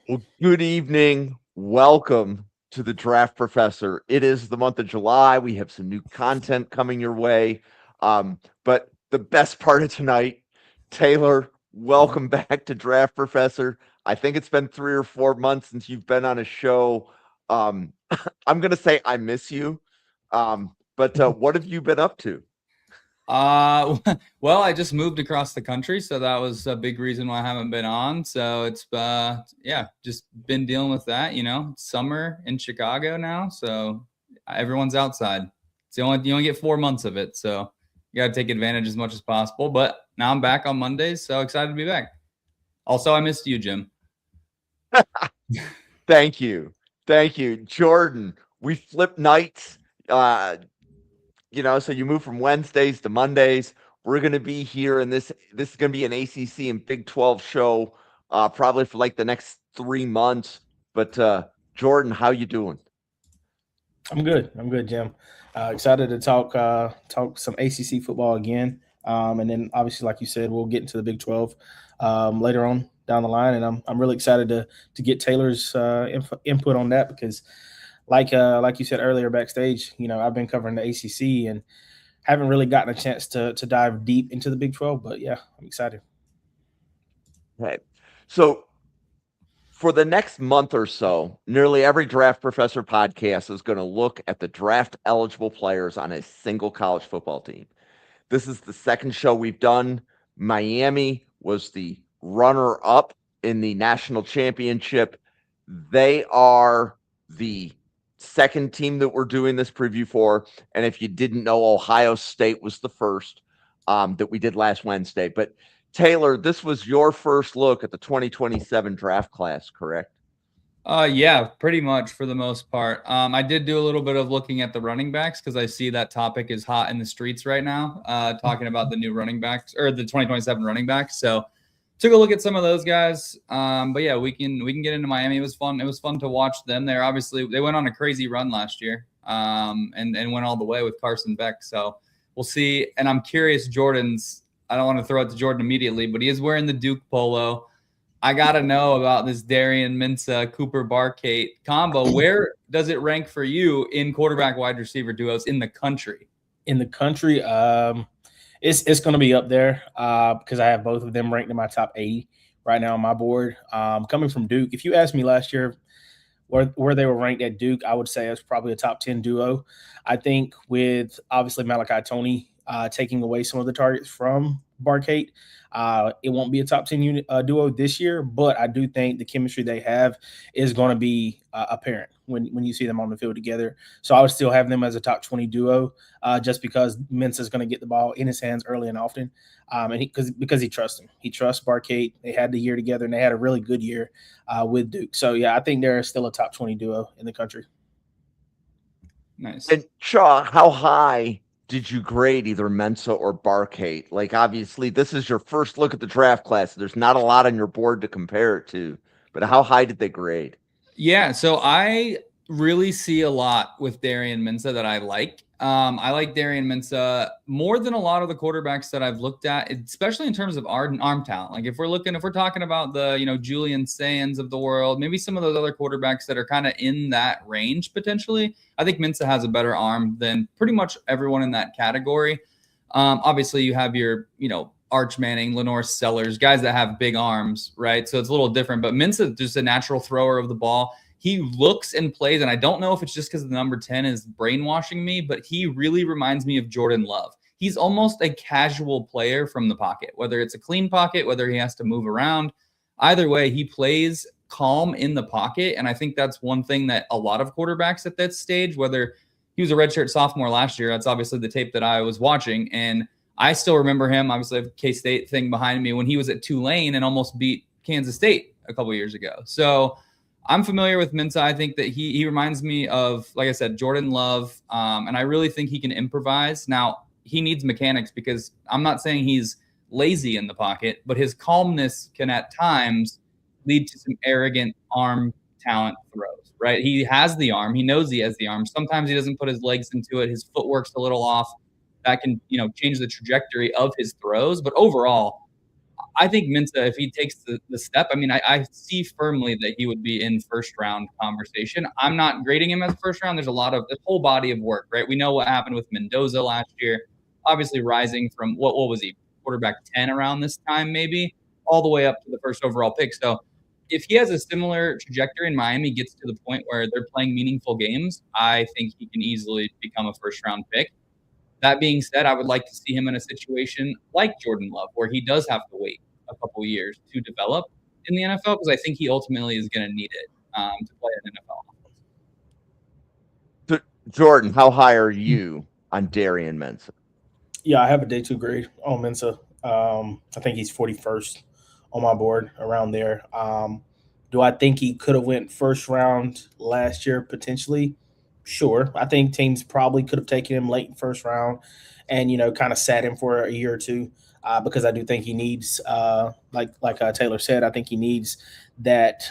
Well, good evening. Welcome to the Draft Professor. It is the month of July. We have some new content coming your way. But the best part of tonight, Taylor, welcome back to Draft Professor. I think it's been 3 or 4 months since you've been on a show. Um, I'm going to say I miss you. But what have you been up to? Well, I just moved across the country, so that was a big reason why I haven't been on. So it's yeah, just been dealing with that. It's summer in Chicago now, so everyone's outside. You only get 4 months of it, so you got to take advantage as much as possible. But now I'm back on Mondays, so excited to be back. Also, I missed you, Jim. Thank you. Thank you. Jordan, we flip nights. Uh, so you move from Wednesdays to Mondays. We're going to be here, and this is going to be an ACC and Big 12 show, probably for like the next 3 months. But Jordan, how you doing? I'm good. I'm good, Jim. Excited to talk some ACC football again, and then obviously, like you said, we'll get into the Big 12 later on down the line, and I'm really excited to get Taylor's input on that because, like you said earlier backstage, I've been covering the ACC and haven't really gotten a chance to dive deep into the Big 12, but yeah, I'm excited. Okay. So for the next month or so, nearly every Draft Professor podcast is going to look at the draft eligible players on a single college football team. This is the second show we've done. Miami was the runner up in the national championship. They are the second team that we're doing this preview for. And if you didn't know, Ohio State was the first that we did last Wednesday. But Taylor, this was your first look at the 2027 draft class, correct? Yeah, pretty much for the most part. I did do a little bit of looking at the running backs because I see that topic is hot in the streets right now, talking about the new running backs or the 2027 running backs. So took a look at some of those guys. But yeah, we can get into Miami. It was fun. It was fun to watch them. They went on a crazy run last year, and went all the way with Carson Beck. So we'll see. And I'm curious, Jordan's. I don't want to throw it to Jordan immediately, but he is wearing the Duke polo. I gotta know about this Darian Mensah Cooper Barkate combo. Where does it rank for you in quarterback wide receiver duos in the country? In the country, it's going to be up there because I have both of them ranked in my top 80 right now on my board. Coming from Duke, if you asked me last year where they were ranked at Duke, I would say it's probably a top 10 duo. I think with obviously Malachi Tony taking away some of the targets from Barkate, it won't be a top 10 unit duo this year, but I do think the chemistry they have is going to be apparent when you see them on the field together. So I would still have them as a top 20 duo just because Mensah is going to get the ball in his hands early and often. Because he trusts him. He trusts Barkate. They had the year together, and they had a really good year with Duke. So, yeah, I think they're still a top 20 duo in the country. Nice. And Shaw, how high did you grade either Mensa or Barkate? Like, obviously, this is your first look at the draft class. There's not a lot on your board to compare it to, but how high did they grade? Yeah, so I really see a lot with Darian Mensah that I like. I like Darian Mensah more than a lot of the quarterbacks that I've looked at, especially in terms of arm talent. Like if we're talking about the Julian Sayans of the world, maybe some of those other quarterbacks that are kind of in that range potentially. I think Mensah has a better arm than pretty much everyone in that category. Obviously, you have your Arch Manning, Lenore Sellers, guys that have big arms, right? So it's a little different. But Mensah just a natural thrower of the ball. He looks and plays, and I don't know if it's just because the number 10 is brainwashing me, but he really reminds me of Jordan Love. He's almost a casual player from the pocket, whether it's a clean pocket, whether he has to move around. Either way, he plays calm in the pocket, and I think that's one thing that a lot of quarterbacks at that stage, whether he was a redshirt sophomore last year, that's obviously the tape that I was watching, and I still remember him. Obviously, I have a K-State thing behind me when he was at Tulane and almost beat Kansas State a couple years ago. So I'm familiar with Mensah. I think that he reminds me of, like I said, Jordan Love, and I really think he can improvise. Now, he needs mechanics because I'm not saying he's lazy in the pocket, but his calmness can at times lead to some arrogant arm talent throws, right? He has the arm. He knows he has the arm. Sometimes he doesn't put his legs into it. His footwork's a little off. That can, change the trajectory of his throws. But overall, I think Mensah, if he takes the step, I mean, I see firmly that he would be in first round conversation. I'm not grading him as first round. There's a lot of this whole body of work, right? We know what happened with Mendoza last year, obviously rising from what was he, quarterback 10 around this time, maybe, all the way up to the first overall pick. So if he has a similar trajectory and Miami gets to the point where they're playing meaningful games, I think he can easily become a first round pick. That being said, I would like to see him in a situation like Jordan Love, where he does have to wait a couple years to develop in the NFL, because I think he ultimately is going to need it to play in NFL. Jordan, how high are you on Darian Mensah? Yeah, I have a day 2 grade on Mensah. I think he's 41st on my board, around there. Do I think he could have went first round last year potentially? Sure. I think teams probably could have taken him late in first round and, kind of sat him for a year or two, because I do think he needs, like Taylor said, I think he needs that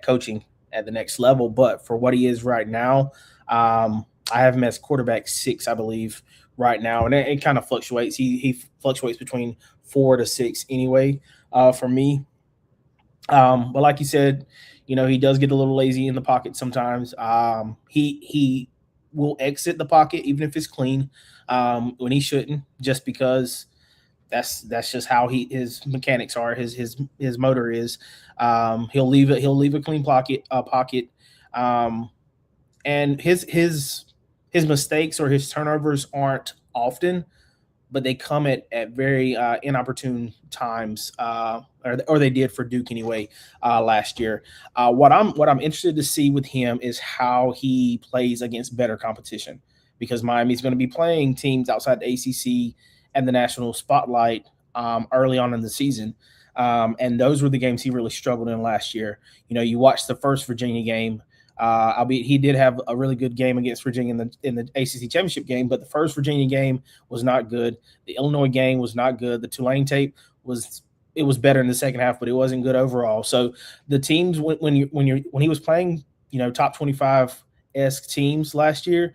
coaching at the next level. But for what he is right now, I have him as quarterback 6, I believe, right now, and it kind of fluctuates. He fluctuates between 4 to 6 anyway, for me. But like you said, he does get a little lazy in the pocket sometimes. He will exit the pocket even if it's clean, when he shouldn't, just because that's just how his mechanics are. His motor is. He'll leave a clean pocket. And his mistakes or his turnovers aren't often, but they come at very inopportune times, or they did for Duke anyway last year. What I'm interested to see with him is how he plays against better competition, because Miami's going to be playing teams outside the ACC and the national spotlight early on in the season, and those were the games he really struggled in last year. You watched the first Virginia game. Albeit he did have a really good game against Virginia in the ACC championship game, but the first Virginia game was not good. The Illinois game was not good. The Tulane tape was better in the second half, but it wasn't good overall. So the teams when he was playing, top 25-esque teams last year,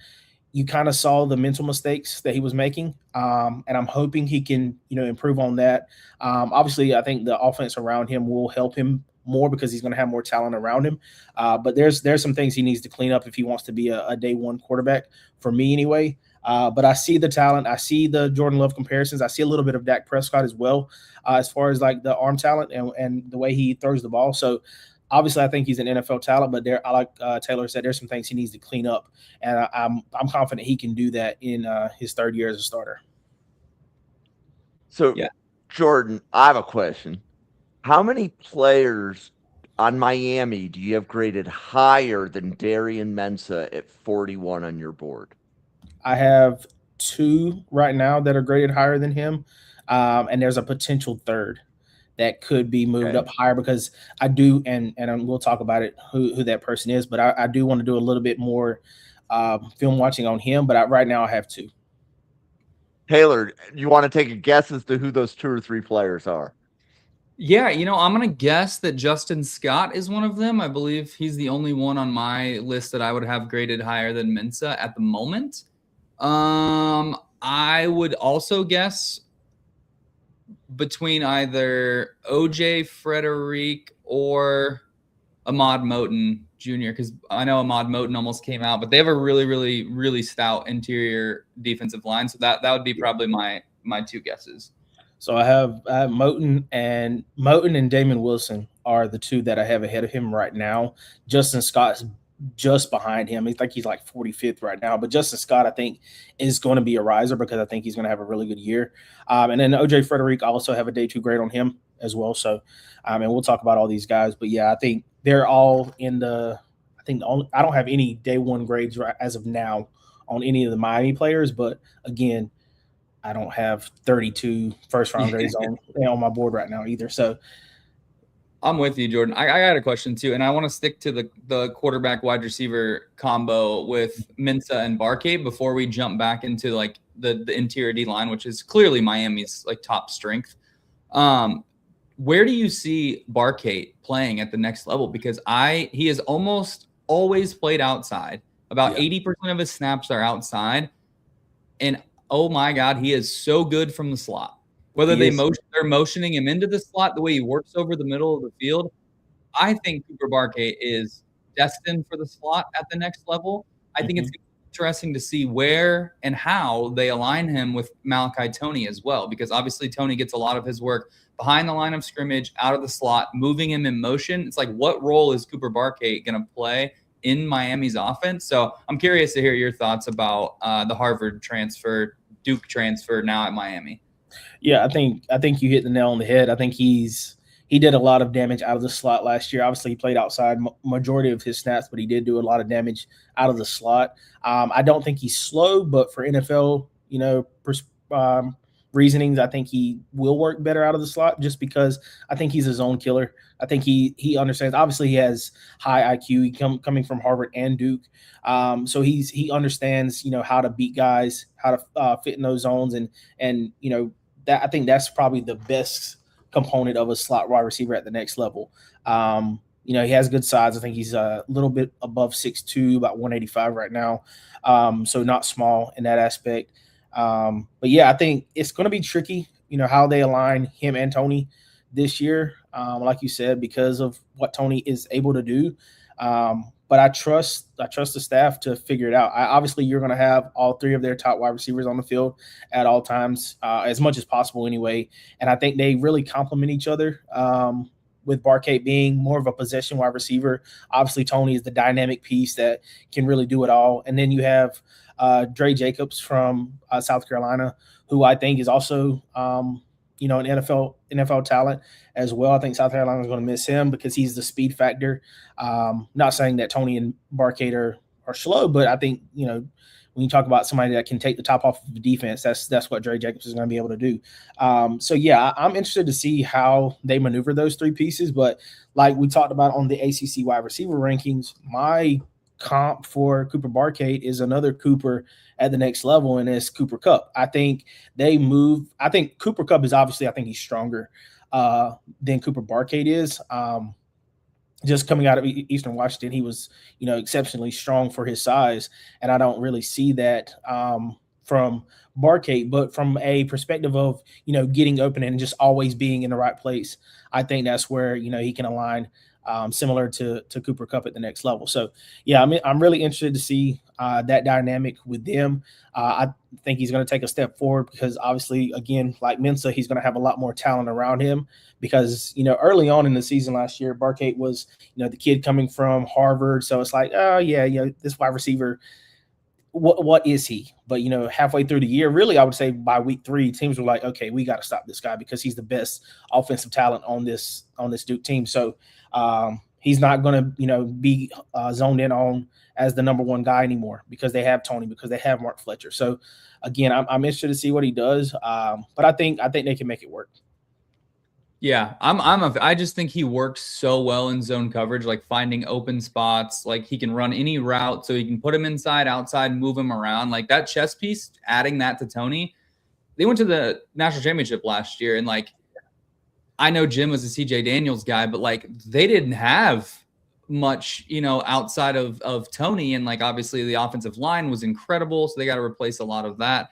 you kind of saw the mental mistakes that he was making, and I'm hoping he can improve on that. Obviously, I think the offense around him will help him more because he's going to have more talent around him. But there's some things he needs to clean up if he wants to be a day 1 quarterback, for me anyway. But I see the talent. I see the Jordan Love comparisons. I see a little bit of Dak Prescott as well, as far as like the arm talent and the way he throws the ball. So obviously I think he's an NFL talent, but like Taylor said, there's some things he needs to clean up. And I'm confident he can do that in his 3rd year as a starter. So, yeah. Jordan, I have a question. How many players on Miami do you have graded higher than Darian Mensah at 41 on your board? I have 2 right now that are graded higher than him, and there's a potential 3rd that could be moved up higher, because I do, and we'll talk about it, who that person is, but I do want to do a little bit more film watching on him, but right now I have 2. Taylor, you want to take a guess as to who those 2 or 3 players are? Yeah, I'm going to guess that Justin Scott is one of them. I believe he's the only one on my list that I would have graded higher than Mensah at the moment. I would also guess between either OJ Frederick or Ahmad Moten Jr., because I know Ahmad Moten almost came out, but they have a really, really, really stout interior defensive line. So that would be probably my 2 guesses. So I have Moten and Damon Wilson are the 2 that I have ahead of him right now. Justin Scott's just behind him. He's like 45th right now, but Justin Scott, I think, is going to be a riser because I think he's going to have a really good year. And then OJ Frederick, I also have a day 2 grade on him as well. So, and we'll talk about all these guys, but yeah, I think they're all in I don't have any day 1 grades as of now on any of the Miami players, but again, I don't have 32 first-round grades on my board right now either. So I'm with you, Jordan. I got a question too, and I want to stick to the quarterback wide receiver combo with Mensah and Barkay before we jump back into like the interior D line, which is clearly Miami's like top strength. Where do you see Barkay playing at the next level? Because he has almost always played outside. About 80% of his snaps are outside, and oh my God, he is so good from the slot. Whether He is. they're motioning him into the slot, the way he works over the middle of the field, I think Cooper Barkay is destined for the slot at the next level. I think it's interesting to see where and how they align him with Malachi Toney as well, because obviously Toney gets a lot of his work behind the line of scrimmage, out of the slot, moving him in motion. It's like, what role is Cooper Barkay going to play in Miami's offense? So I'm curious to hear your thoughts about the Harvard transfer, Duke transfer now at Miami. Yeah, I think you hit the nail on the head. I think he did a lot of damage out of the slot last year. Obviously, he played outside majority of his snaps, but he did do a lot of damage out of the slot. I don't think he's slow, but for NFL, reasonings, I think he will work better out of the slot just because I think he's a zone killer. I think he understands. Obviously, he has high IQ. Coming from Harvard and Duke, so he understands how to beat guys, how to fit in those zones, and that I think that's probably the best component of a slot wide receiver at the next level. He has good size. I think he's a little bit above 6'2", about 185 right now. So not small in that aspect. But yeah, I think it's going to be tricky, how they align him and Toney this year. Like you said, because of what Toney is able to do. But I trust the staff to figure it out. Obviously, you're going to have all three of their top wide receivers on the field at all times, as much as possible anyway. And I think they really complement each other, with Barkay being more of a possession wide receiver. Obviously, Toney is the dynamic piece that can really do it all. And then you have Dre Jacobs from South Carolina, who I think is also an NFL talent as well. I think South Carolina is going to miss him because he's the speed factor. Not saying that Toney and Barkay are slow, but I think, when you talk about somebody that can take the top off of the defense, that's what Dre Jacobs is going to be able to do. So yeah, I'm interested to see how they maneuver those three pieces. But like we talked about on the ACC wide receiver rankings, my comp for Cooper Barkay is another Cooper at the next level, and it's Cooper Kupp. I think Cooper Kupp is obviously, I think he's stronger than Cooper Barkay is. Just coming out of Eastern Washington, he was, exceptionally strong for his size, and I don't really see that from Barkay. But from a perspective of, getting open and just always being in the right place, I think that's where, he can align similar to Cooper Kupp at the next level. So, yeah, I'm really interested to see that dynamic with them. I think he's going to take a step forward because obviously, again, like Mensah, he's going to have a lot more talent around him because, early on in the season last year, Barkay was, the kid coming from Harvard. So it's like, oh, yeah, this wide receiver, what is he? But, halfway through the year, really, I would say by week 3, teams were like, okay, we got to stop this guy because he's the best offensive talent on this Duke team. So he's not going to, be zoned in on as the number one guy anymore because they have Toney, because they have Mark Fletcher. So again, I'm interested to see what he does. But I think they can make it work. Yeah, I just think he works so well in zone coverage, like finding open spots. Like he can run any route, so he can put him inside, outside, move him around. Like that chess piece, adding that to Toney. They went to the national championship last year, and like I know Jim was a CJ Daniels guy, but like they didn't have much, outside of Toney, and like obviously the offensive line was incredible, so they got to replace a lot of that.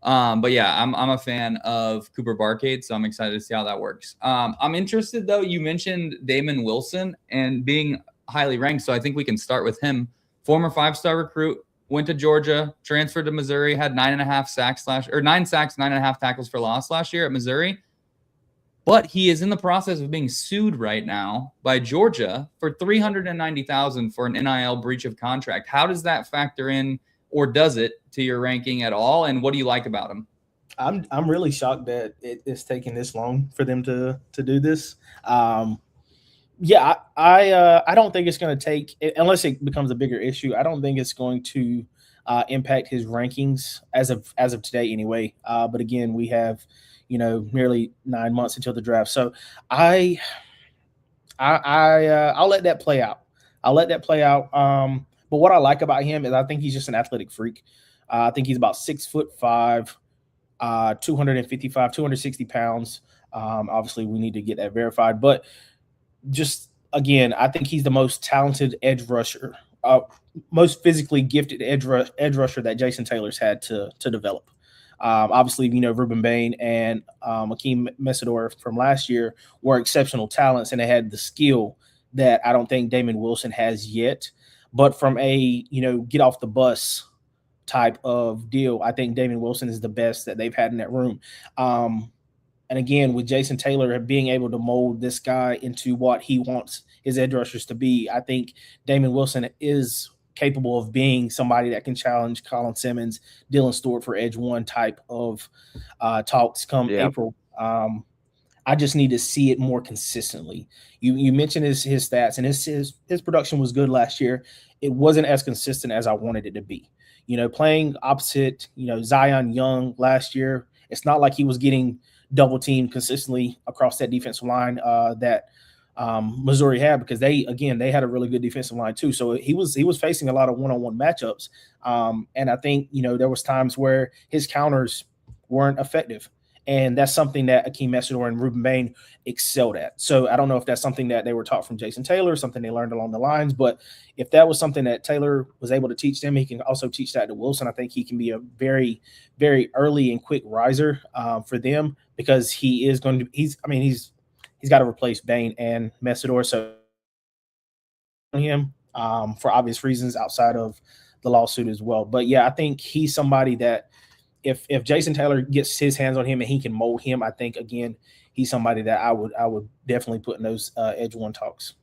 But yeah, I'm a fan of Cooper Barkay, so I'm excited to see how that works. I'm interested though. You mentioned Damon Wilson and being highly ranked, so I think we can start with him. Former 5-star recruit, went to Georgia, transferred to Missouri, had 9 sacks, 9.5 tackles for loss last year at Missouri. But he is in the process of being sued right now by Georgia for $390,000 for an NIL breach of contract. How does that factor in, or does it, to your ranking at all? And what do you like about him? I'm really shocked that it's taking this long for them to do this. Yeah, I don't think it's going to take, unless it becomes a bigger issue, I don't think it's going to impact his rankings as of today anyway. But again, we have nearly 9 months until the draft. So I'll let that play out. But what I like about him is I think he's just an athletic freak. I think he's about 6'5", 260 pounds. Obviously, we need to get that verified. But just, again, I think he's the most talented edge rusher, most physically gifted edge rusher that Jason Taylor's had to develop. Obviously, Ruben Bain and Akeem Mesidor from last year were exceptional talents, and they had the skill that I don't think Damon Wilson has yet. But from a, get off the bus type of deal, I think Damon Wilson is the best that they've had in that room. And again, with Jason Taylor being able to mold this guy into what he wants his edge rushers to be, I think Damon Wilson is capable of being somebody that can challenge Colin Simmons, Dylan Stewart for edge one type of talks come April. I just need to see it more consistently. You mentioned his stats, and his production was good last year. It wasn't as consistent as I wanted it to be. Playing opposite, Zion Young last year, it's not like he was getting double teamed consistently across that defensive line that Missouri had, because they had a really good defensive line too. So he was facing a lot of one-on-one matchups. And I think, there was times where his counters weren't effective. And that's something that Akeem Mesidor and Ruben Bain excelled at. So I don't know if that's something that they were taught from Jason Taylor, something they learned along the lines. But if that was something that Taylor was able to teach them, he can also teach that to Wilson. I think he can be a very, very early and quick riser for them, because he is going to – he's got to replace Bain and Mesidor. So him for obvious reasons outside of the lawsuit as well. But, yeah, I think he's somebody that – if Jason Taylor gets his hands on him and he can mold him, I think, again, he's somebody that I would definitely put in those edge one talks.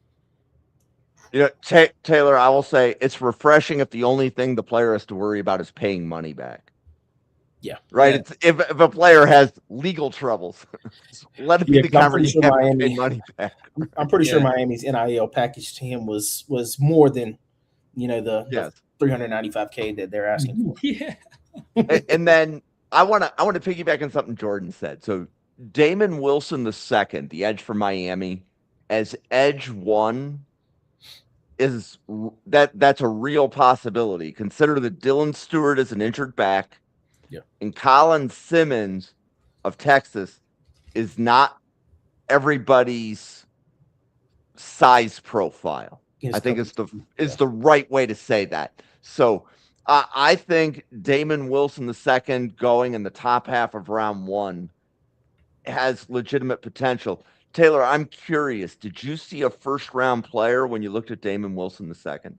Taylor, I will say it's refreshing if the only thing the player has to worry about is paying money back. Yeah. Right. Yeah. It's, if a player has legal troubles, let it be the conversation. Sure money back. I'm pretty sure Miami's NIL package to him was more than, the $395K that they're asking for. Yeah. And then I want to piggyback on something Jordan said. So Damon Wilson II, the edge for Miami, as edge one, is that's a real possibility. Consider that Dylan Stewart is an injured back, and Colin Simmons of Texas is not everybody's size profile. I think it's the right way to say that. So I think Damon Wilson II going in the top half of round one has legitimate potential. Taylor, I'm curious. Did you see a first-round player when you looked at Damon Wilson II?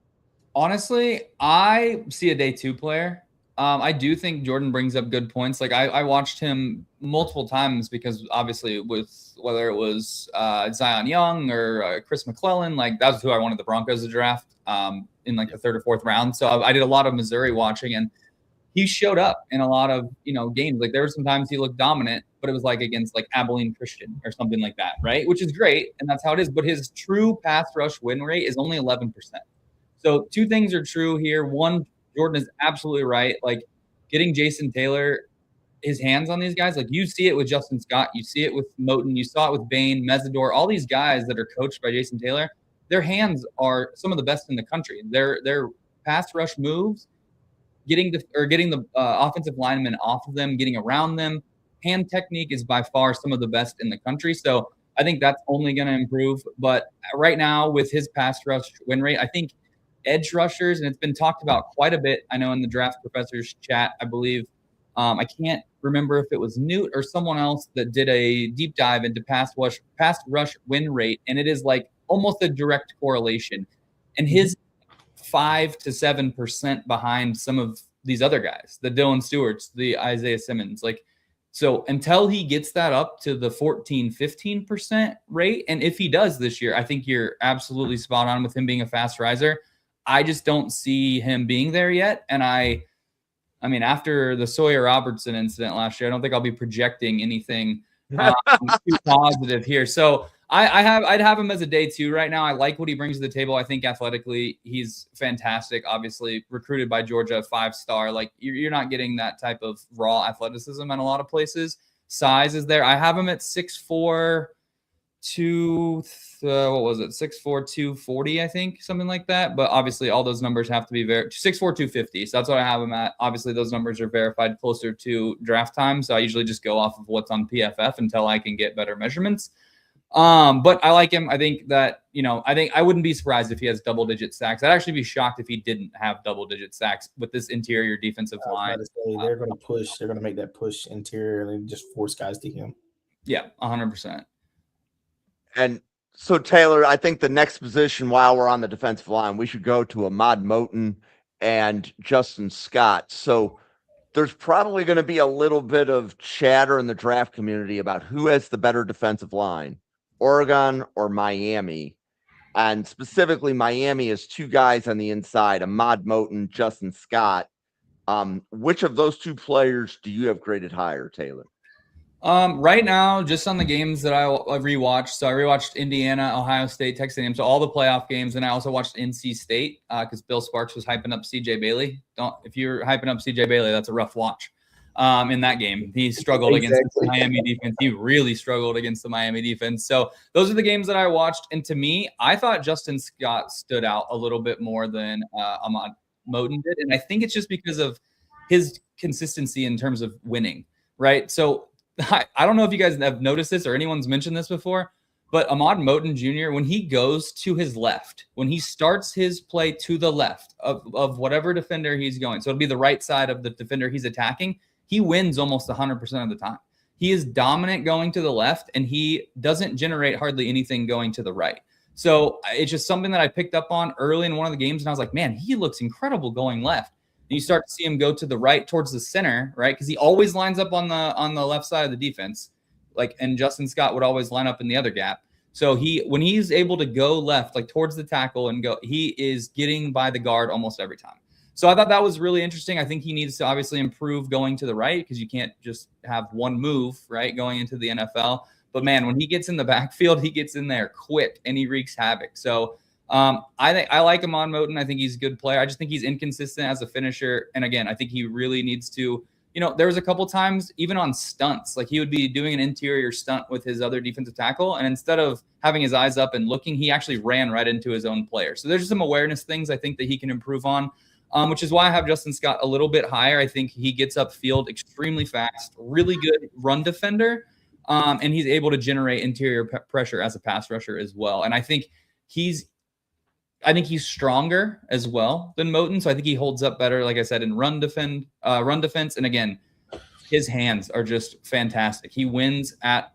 Honestly, I see a day two player. I do think Jordan brings up good points. Like I watched him multiple times because obviously with whether it was Zion Young or Chris McClellan, like that was who I wanted the Broncos to draft in like the third or fourth round. So I did a lot of Missouri watching, and he showed up in a lot of games. Like there were some times he looked dominant, but it was like against like Abilene Christian or something like that, right? Which is great, and that's how it is. But his true pass rush win rate is only 11%. So two things are true here. One, Jordan is absolutely right. Like getting Jason Taylor, his hands on these guys, like you see it with Justin Scott, you see it with Moton, you saw it with Bain, Mesidor, all these guys that are coached by Jason Taylor. Their hands are some of the best in the country. Their pass rush moves, getting the offensive linemen off of them, getting around them, hand technique is by far some of the best in the country. So I think that's only going to improve. But right now with his pass rush win rate, I think edge rushers, and it's been talked about quite a bit. I know in the Draft Professors chat, I believe, I can't remember if it was Newt or someone else that did a deep dive into pass rush win rate, and it is like almost a direct correlation. And his 5 to 7% behind some of these other guys, the Dylan Stewarts, the Isaiah Simmons, like. So until he gets that up to the 14, 15% rate, and if he does this year, I think you're absolutely spot on with him being a fast riser. I just don't see him being there yet. And I mean, after the Sawyer Robertson incident last year, I don't think I'll be projecting anything too positive here. So I'd have him as a day two right now. I like what he brings to the table. I think athletically, he's fantastic. Obviously recruited by Georgia, 5-star. Like you're not getting that type of raw athleticism in a lot of places. Size is there. I have him at 6'4", 6'4", 240, I think, something like that. But obviously all those numbers have to be 6'4", 250. So that's what I have him at. Obviously those numbers are verified closer to draft time. So I usually just go off of what's on PFF until I can get better measurements. But I like him. I think that, I wouldn't be surprised if he has double-digit sacks. I'd actually be shocked if he didn't have double-digit sacks with this interior defensive line. They're going to push. They're going to make that push interior and just force guys to him. Yeah, 100%. And so, Taylor, I think the next position while we're on the defensive line, we should go to Ahmad Moten and Justin Scott. So there's probably going to be a little bit of chatter in the draft community about who has the better defensive line, Oregon or Miami. And specifically, Miami has two guys on the inside, Ahmad Moten, Justin Scott. Which of those two players do you have graded higher, Taylor? Right now, just on the games that I've rewatched. So I rewatched Indiana, Ohio State, Texas A&M, so all the playoff games, and I also watched NC State because Bill Sparks was hyping up CJ Bailey. If you're hyping up CJ Bailey, that's a rough watch. In that game, he struggled against the Miami defense. He really struggled against the Miami defense. So those are the games that I watched, and to me, I thought Justin Scott stood out a little bit more than Ahmad Moten did, and I think it's just because of his consistency in terms of winning, right? So I don't know if you guys have noticed this or anyone's mentioned this before, but Ahmad Moten Jr., when he goes to his left, when he starts his play to the left of whatever defender he's going, so it'll be the right side of the defender he's attacking, he wins almost 100% of the time. He is dominant going to the left, and he doesn't generate hardly anything going to the right. So it's just something that I picked up on early in one of the games, and I was like, man, he looks incredible going left. And you start to see him go to the right towards the center, right? Because he always lines up on the left side of the defense, and Justin Scott would always line up in the other gap. So when he's able to go left, like towards the tackle and go, he is getting by the guard almost every time. So I thought that was really interesting. I think he needs to obviously improve going to the right because you can't just have one move, right, going into the NFL. But man, when he gets in the backfield, he gets in there quick and he wreaks havoc. So I like Ahmad Moten. I think he's a good player. I just think he's inconsistent as a finisher. And again, I think he really needs to, there was a couple times even on stunts, like he would be doing an interior stunt with his other defensive tackle. And instead of having his eyes up and looking, he actually ran right into his own player. So there's some awareness things I think that he can improve on, which is why I have Justin Scott a little bit higher. I think he gets upfield extremely fast, really good run defender. And he's able to generate interior pressure as a pass rusher as well. And I think he's stronger as well than Moten. So I think he holds up better, like I said, in run defense. And again, his hands are just fantastic. He wins at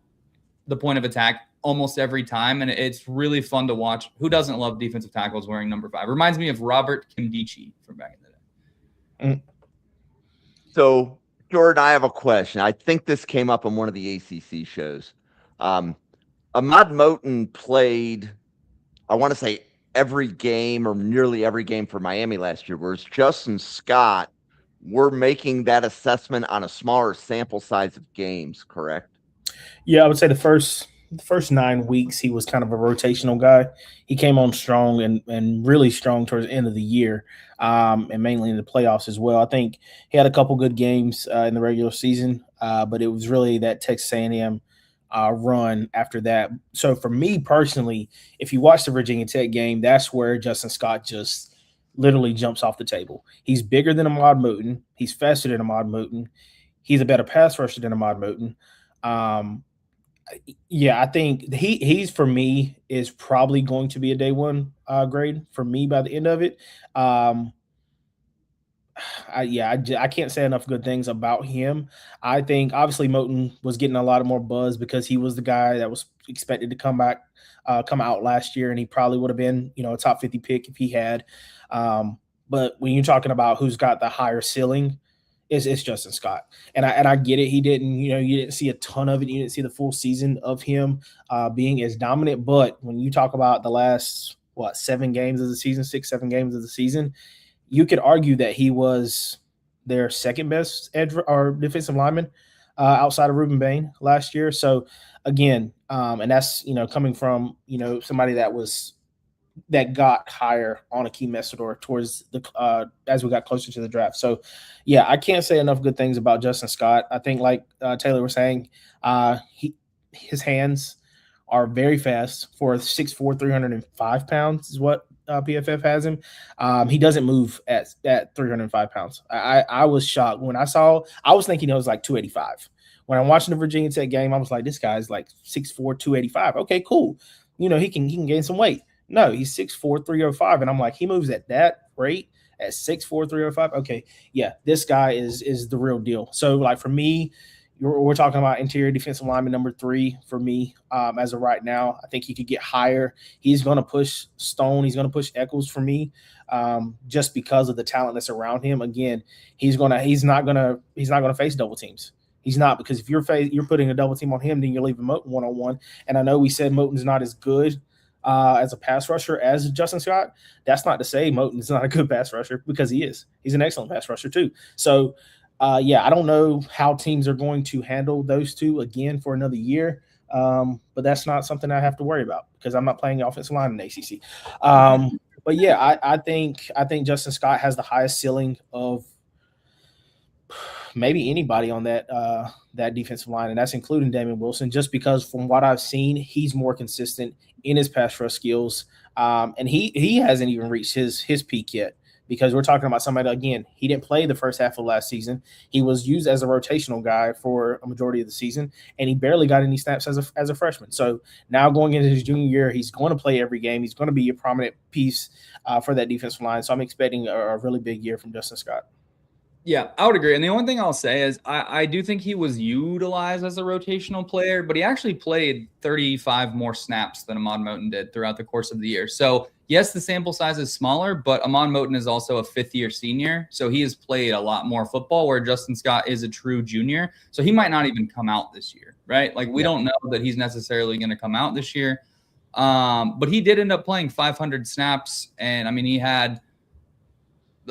the point of attack almost every time. And it's really fun to watch. Who doesn't love defensive tackles wearing number 5? Reminds me of Robert Kimdichie from back in the day. So Jordan, I have a question. I think this came up on one of the ACC shows. Ahmad Moten played, I want to say, every game or nearly every game for Miami last year, whereas Justin Scott, we're making that assessment on a smaller sample size of games, correct? Yeah, I would say the first 9 weeks he was kind of a rotational guy. He came on strong and really strong towards the end of the year, and mainly in the playoffs as well. I think he had a couple good games in the regular season, but it was really that Texas A&M run after that. So for me personally, if you watch the Virginia Tech game, that's where Justin Scott just literally jumps off the table. He's bigger than Ahmad Moten. He's faster than Ahmad Moten. He's a better pass rusher than Ahmad Moten. Yeah, I think he's for me is probably going to be a day one grade for me by the end of it. I can't say enough good things about him. I think obviously Moten was getting a lot more buzz because he was the guy that was expected to come out last year, and he probably would have been, a top 50 pick if he had. But when you're talking about who's got the higher ceiling, it's Justin Scott. And I get it. He didn't, you didn't see a ton of it. You didn't see the full season of him being as dominant. But when you talk about the last 7 games of the season, 6-7 games of the season, you could argue that he was their second best edge or defensive lineman outside of Ruben Bain last year. So again, and that's, coming from, somebody that got higher on Akeem Mesidor towards the as we got closer to the draft. So yeah, I can't say enough good things about Justin Scott. I think like Taylor was saying, his hands are very fast for 6'4", 305 pounds is what PFF has him. He doesn't move at 305 pounds. I was shocked when I was thinking it was like 285 When I'm watching the Virginia Tech game, I was like, this guy's like 6'4", 285. Okay, cool. He can gain some weight. No, he's 6'4", 305. And I'm like, he moves at that rate at 6'4", 305. Okay, yeah, this guy is the real deal. So, like, for me, we're talking about interior defensive lineman number 3 for me as of right now. I think he could get higher. He's going to push Stone. He's going to push Eccles for me just because of the talent that's around him. Again, he's not gonna face double teams. He's not, because if you're putting a double team on him, then you're leaving Moten one-on-one. And I know we said Moten's not as good as a pass rusher as Justin Scott. That's not to say Moten's not a good pass rusher, because he is. He's an excellent pass rusher too. So, I don't know how teams are going to handle those two again for another year, but that's not something I have to worry about because I'm not playing offensive line in the ACC. But yeah, I think Justin Scott has the highest ceiling of maybe anybody on that defensive line, and that's including Damon Wilson, just because from what I've seen, he's more consistent in his pass rush skills, and he hasn't even reached his peak yet. Because we're talking about somebody, again, he didn't play the first half of last season. He was used as a rotational guy for a majority of the season, and he barely got any snaps as a freshman. So now going into his junior year, he's going to play every game. He's going to be a prominent piece for that defensive line. So I'm expecting a really big year from Justin Scott. Yeah, I would agree. And the only thing I'll say is I do think he was utilized as a rotational player, but he actually played 35 more snaps than Ahmad Moten did throughout the course of the year. So, yes, the sample size is smaller, but Ahmad Moten is also a fifth-year senior, so he has played a lot more football, where Justin Scott is a true junior. So he might not even come out this year, right? Like, we don't know that he's necessarily going to come out this year. But he did end up playing 500 snaps, and, I mean, he had –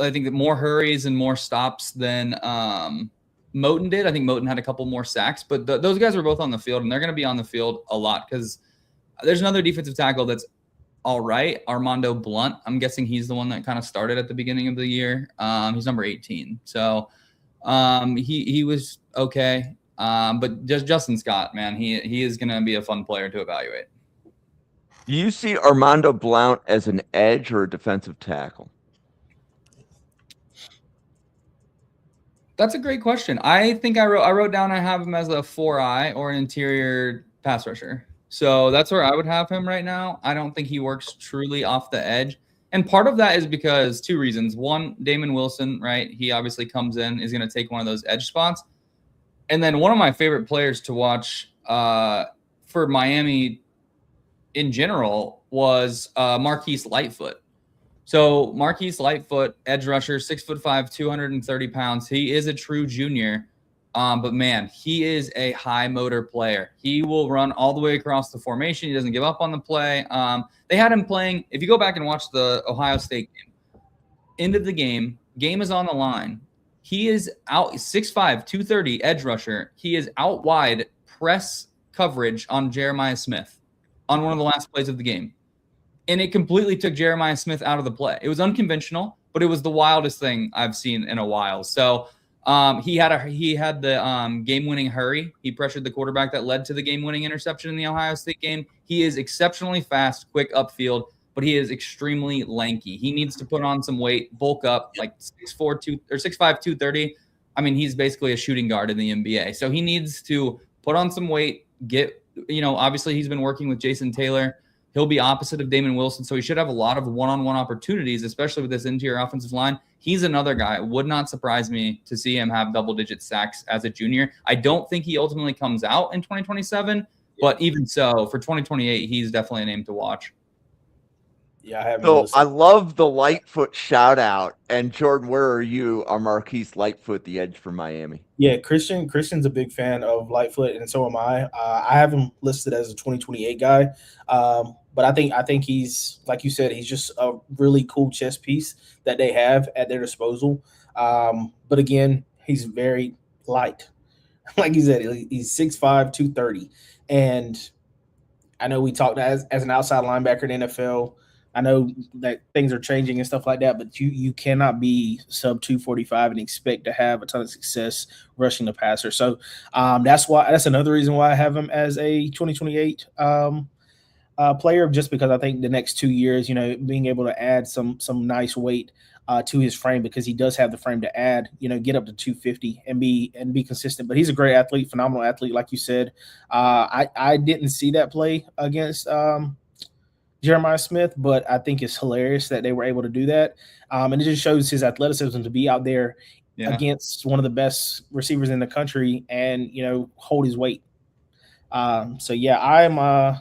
I think more hurries and more stops than Moten did. I think Moten had a couple more sacks, but those guys were both on the field, and they're going to be on the field a lot because there's another defensive tackle that's all right, Armando Blunt. I'm guessing he's the one that kind of started at the beginning of the year. He's number 18. So he was okay. But just Justin Scott, man, he is going to be a fun player to evaluate. Do you see Armando Blount as an edge or a defensive tackle? That's a great question. I think I wrote down I have him as a 4i or an interior pass rusher. So that's where I would have him right now. I don't think he works truly off the edge. And part of that is because 2 reasons. One, Damon Wilson, right? He obviously comes in, is going to take one of those edge spots. And then one of my favorite players to watch for Miami in general was Marquise Lightfoot. So Marquise Lightfoot, edge rusher, 6'5", 230 pounds. He is a true junior, but man, he is a high motor player. He will run all the way across the formation. He doesn't give up on the play. They had him playing. If you go back and watch the Ohio State game, end of the game is on the line. He is out 6'5", 230 edge rusher. He is out wide press coverage on Jeremiah Smith on one of the last plays of the game. And it completely took Jeremiah Smith out of the play. It was unconventional, but it was the wildest thing I've seen in a while. So he had the game-winning hurry. He pressured the quarterback that led to the game-winning interception in the Ohio State game. He is exceptionally fast, quick upfield, but he is extremely lanky. He needs to put on some weight, bulk up, like 6'5", 230. I mean, he's basically a shooting guard in the NBA. So he needs to put on some weight, obviously he's been working with Jason Taylor. He'll be opposite of Damon Wilson, so he should have a lot of one-on-one opportunities, especially with this interior offensive line. He's another guy. It would not surprise me to see him have double-digit sacks as a junior. I don't think he ultimately comes out in 2027, but even so, for 2028, he's definitely a name to watch. Yeah, I have. So I love the Lightfoot shout out. And Jordan, where are you on Marquise Lightfoot, the edge for Miami? Yeah, Christian's a big fan of Lightfoot, and so am I. I have him listed as a 2028 guy, but I think he's, like you said, he's just a really cool chess piece that they have at their disposal. But again, he's very light. Like you said, he's 6'5", 230, and I know we talked as an outside linebacker in the NFL. I know that things are changing and stuff like that, but you cannot be sub 245 and expect to have a ton of success rushing the passer. So that's another reason why I have him as a 2028 player, just because I think the next 2 years, being able to add some nice weight to his frame, because he does have the frame to add, get up to 250 and be consistent. But he's a great athlete, phenomenal athlete, like you said. I didn't see that play against Jeremiah Smith, but I think it's hilarious that they were able to do that. And it just shows his athleticism to be out there against one of the best receivers in the country and, hold his weight. So yeah,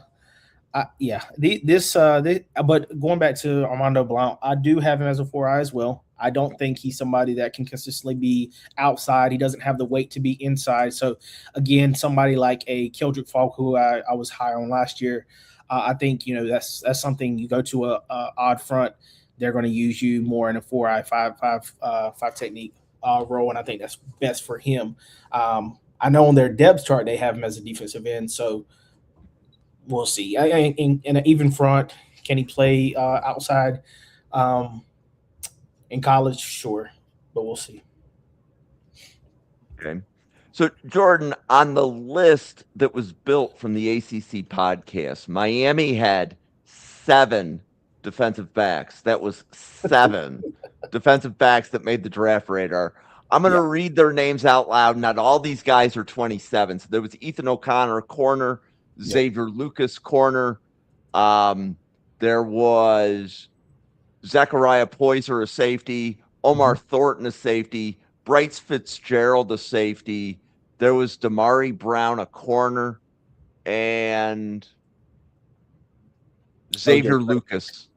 but going back to Armando Blount, I do have him as a 4i as well. I don't think he's somebody that can consistently be outside. He doesn't have the weight to be inside. So again, somebody like a Keldrick Falk, who I was high on last year, I think that's something. You go to a odd front, they're going to use you more in a 4i 5 technique role, and I think that's best for him. I know on their depth chart they have him as a defensive end, so we'll see. In an even front, can he play outside in college? Sure, but we'll see. Okay. So, Jordan, on the list that was built from the ACC podcast, Miami had 7 defensive backs. That was 7 defensive backs that made the draft radar. I'm going to read their names out loud. Not all these guys are 27. So there was Ethan O'Connor, corner, Xavier Lucas, corner. There was Zachariah Poyser, a safety, Omar Thornton, a safety, Bryce Fitzgerald, a safety. There was Damari Brown, a corner, and Xavier Lucas.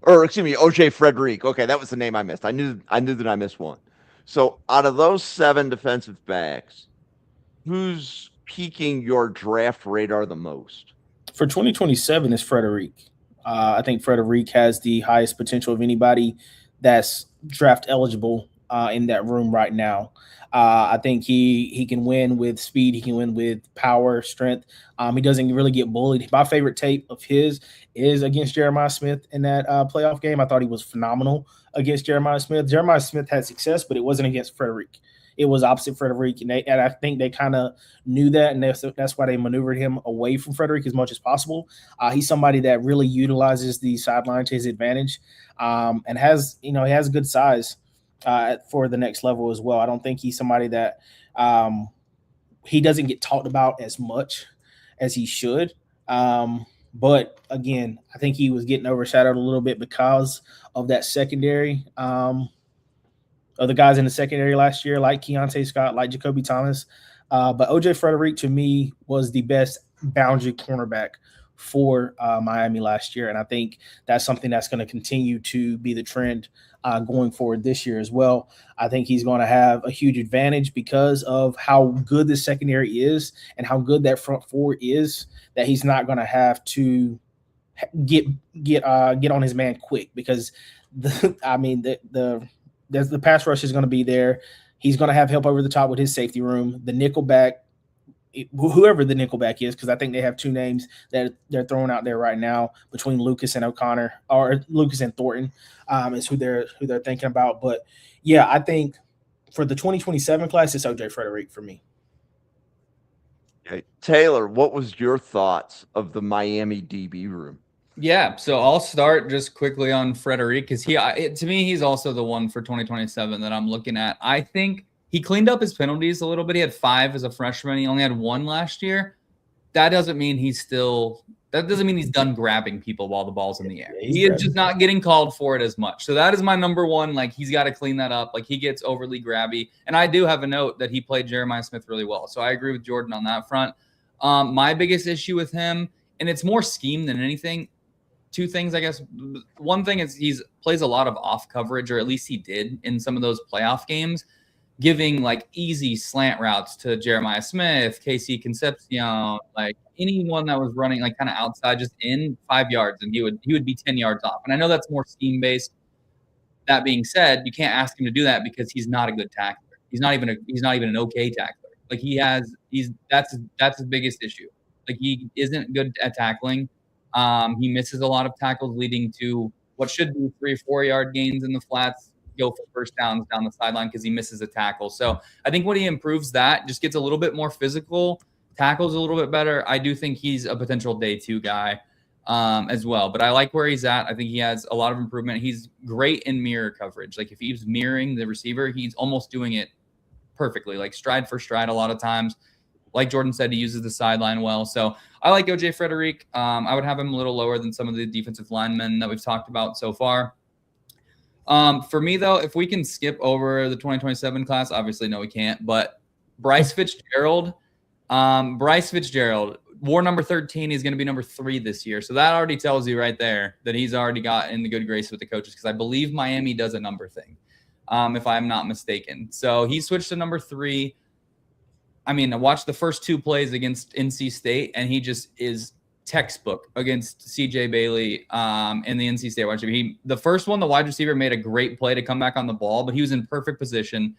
Or excuse me, OJ Frederick. Okay, that was the name I missed. I knew that I missed one. So out of those 7 defensive backs, who's piquing your draft radar the most? For 2027 is Frederick. I think Frederick has the highest potential of anybody that's draft eligible in that room right now. I think he can win with speed. He can win with power, strength. He doesn't really get bullied. My favorite tape of his is against Jeremiah Smith in that playoff game. I thought he was phenomenal against Jeremiah Smith. Jeremiah Smith had success, but it wasn't against Frederick. It was opposite Frederick, and I think they kind of knew that, and that's why they maneuvered him away from Frederick as much as possible. He's somebody that really utilizes the sideline to his advantage, and has he has good size for the next level as well. I don't think he's somebody that he doesn't get talked about as much as he should. But again, I think he was getting overshadowed a little bit because of that secondary. Of the guys in the secondary last year, like Keontae Scott, like Jacoby Thomas. But OJ Frederick, to me, was the best boundary cornerback for Miami last year. And I think that's something that's going to continue to be the trend going forward this year as well. I think he's going to have a huge advantage because of how good the secondary is and how good that front four is, that he's not going to have to get on his man quick, because the pass rush is going to be there. He's going to have help over the top with his safety room. The nickelback, whoever the nickelback is, because I think they have 2 names that they're throwing out there right now between Lucas and O'Connor, or Lucas and Thornton, is who they're thinking about. But yeah, I think for the 2027 class, it's OJ Frederick for me. Okay. Taylor, what was your thoughts of the Miami DB room? Yeah, so I'll start just quickly on Frederick, because to me, he's also the one for 2027 that I'm looking at. I think he cleaned up his penalties a little bit. He had 5 as a freshman. He only had 1 last year. That doesn't mean he's done grabbing people while the ball's in the air. He is just not getting called for it as much. So that is my number one. Like, he's got to clean that up. Like, he gets overly grabby. And I do have a note that he played Jeremiah Smith really well. So I agree with Jordan on that front. My biggest issue with him, and it's more scheme than anything, 2 things, I guess. One thing is he plays a lot of off coverage, or at least he did in some of those playoff games, giving like easy slant routes to Jeremiah Smith, Casey Concepcion, like anyone that was running like kind of outside, just in 5 yards, and he would be 10 yards off. And I know that's more scheme based. That being said, you can't ask him to do that because he's not a good tackler. He's not even an okay tackler. Like that's his biggest issue. Like, he isn't good at tackling. He misses a lot of tackles, leading to what should be 3 or 4 yard gains in the flats go for first downs down the sideline because he misses a tackle. So I think when he improves that, just gets a little bit more physical, tackles a little bit better. I do think he's a potential day 2 guy as well. But I like where he's at. I think he has a lot of improvement. He's great in mirror coverage. Like if he's mirroring the receiver, he's almost doing it perfectly, like stride for stride a lot of times. Like Jordan said, he uses the sideline well. So I like OJ Frederick. I would have him a little lower than some of the defensive linemen that we've talked about so far. For me, though, if we can skip over the 2027 class, obviously, no, we can't. But Bryce Fitzgerald, war number 13, he's going to be number 3 this year. So that already tells you right there that he's already got in the good grace with the coaches, because I believe Miami does a number thing, if I'm not mistaken. So he switched to number 3. I mean, I watched the first 2 plays against NC State, and he just is textbook against CJ Bailey in the NC State wide receiver. The first one, the wide receiver made a great play to come back on the ball, but he was in perfect position.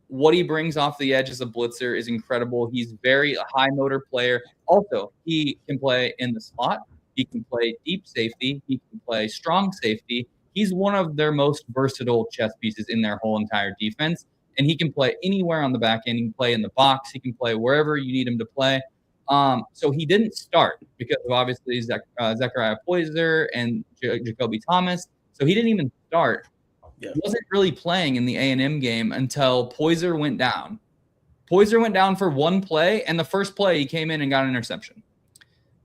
What he brings off the edge as a blitzer is incredible. He's very high motor player. Also, he can play in the slot. He can play deep safety. He can play strong safety. He's one of their most versatile chess pieces in their whole entire defense. And he can play anywhere on the back end. He can play in the box. He can play wherever you need him to play. So he didn't start because of obviously Zechariah Poyser and Jacoby Thomas. So he didn't even start. Yeah. He wasn't really playing in the A&M game until Poyser went down. Poyser went down for 1 play, and the first play he came in and got an interception.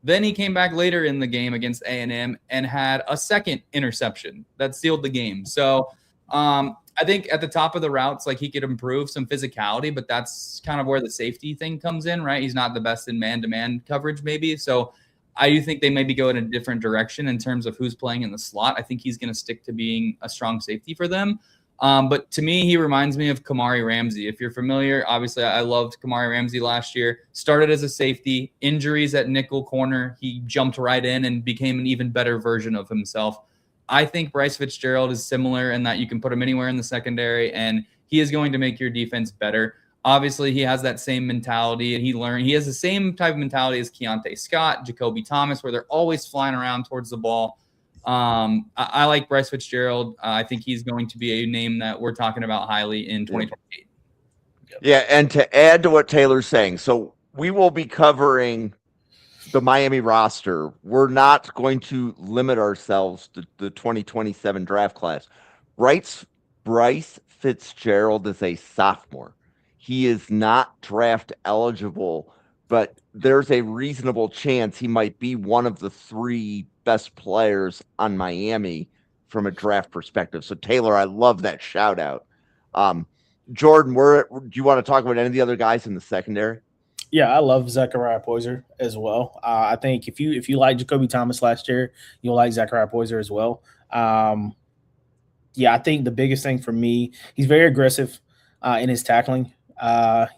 Then he came back later in the game against A&M and had a second interception that sealed the game. So I think at the top of the routes, like he could improve some physicality, but that's kind of where the safety thing comes in, right? He's not the best in man-to-man coverage maybe. So I do think they maybe go in a different direction in terms of who's playing in the slot. I think he's going to stick to being a strong safety for them. But to me, he reminds me of Kamari Ramsey. If you're familiar, obviously I loved Kamari Ramsey last year. Started as a safety, injuries at nickel corner. He jumped right in and became an even better version of himself. I think Bryce Fitzgerald is similar in that you can put him anywhere in the secondary, and he is going to make your defense better. Obviously, he has that same mentality, and he has the same type of mentality as Keontae Scott, Jacoby Thomas, where they're always flying around towards the ball. I like Bryce Fitzgerald. I think he's going to be a name that we're talking about highly in 2028. Yeah, and to add to what Taylor's saying, so we will be covering the Miami roster. We're not going to limit ourselves to the 2027 draft class. Bryce Fitzgerald is a sophomore. He is not draft eligible, but there's a reasonable chance he might be one of the 3 best players on Miami from a draft perspective. So Taylor, I love that shout out. Jordan, do you want to talk about any of the other guys in the secondary? Yeah, I love Zechariah Poyser as well. I think if you like Jacoby Thomas last year, you'll like Zechariah Poyser as well. Yeah, I think the biggest thing for me, he's very aggressive in his tackling.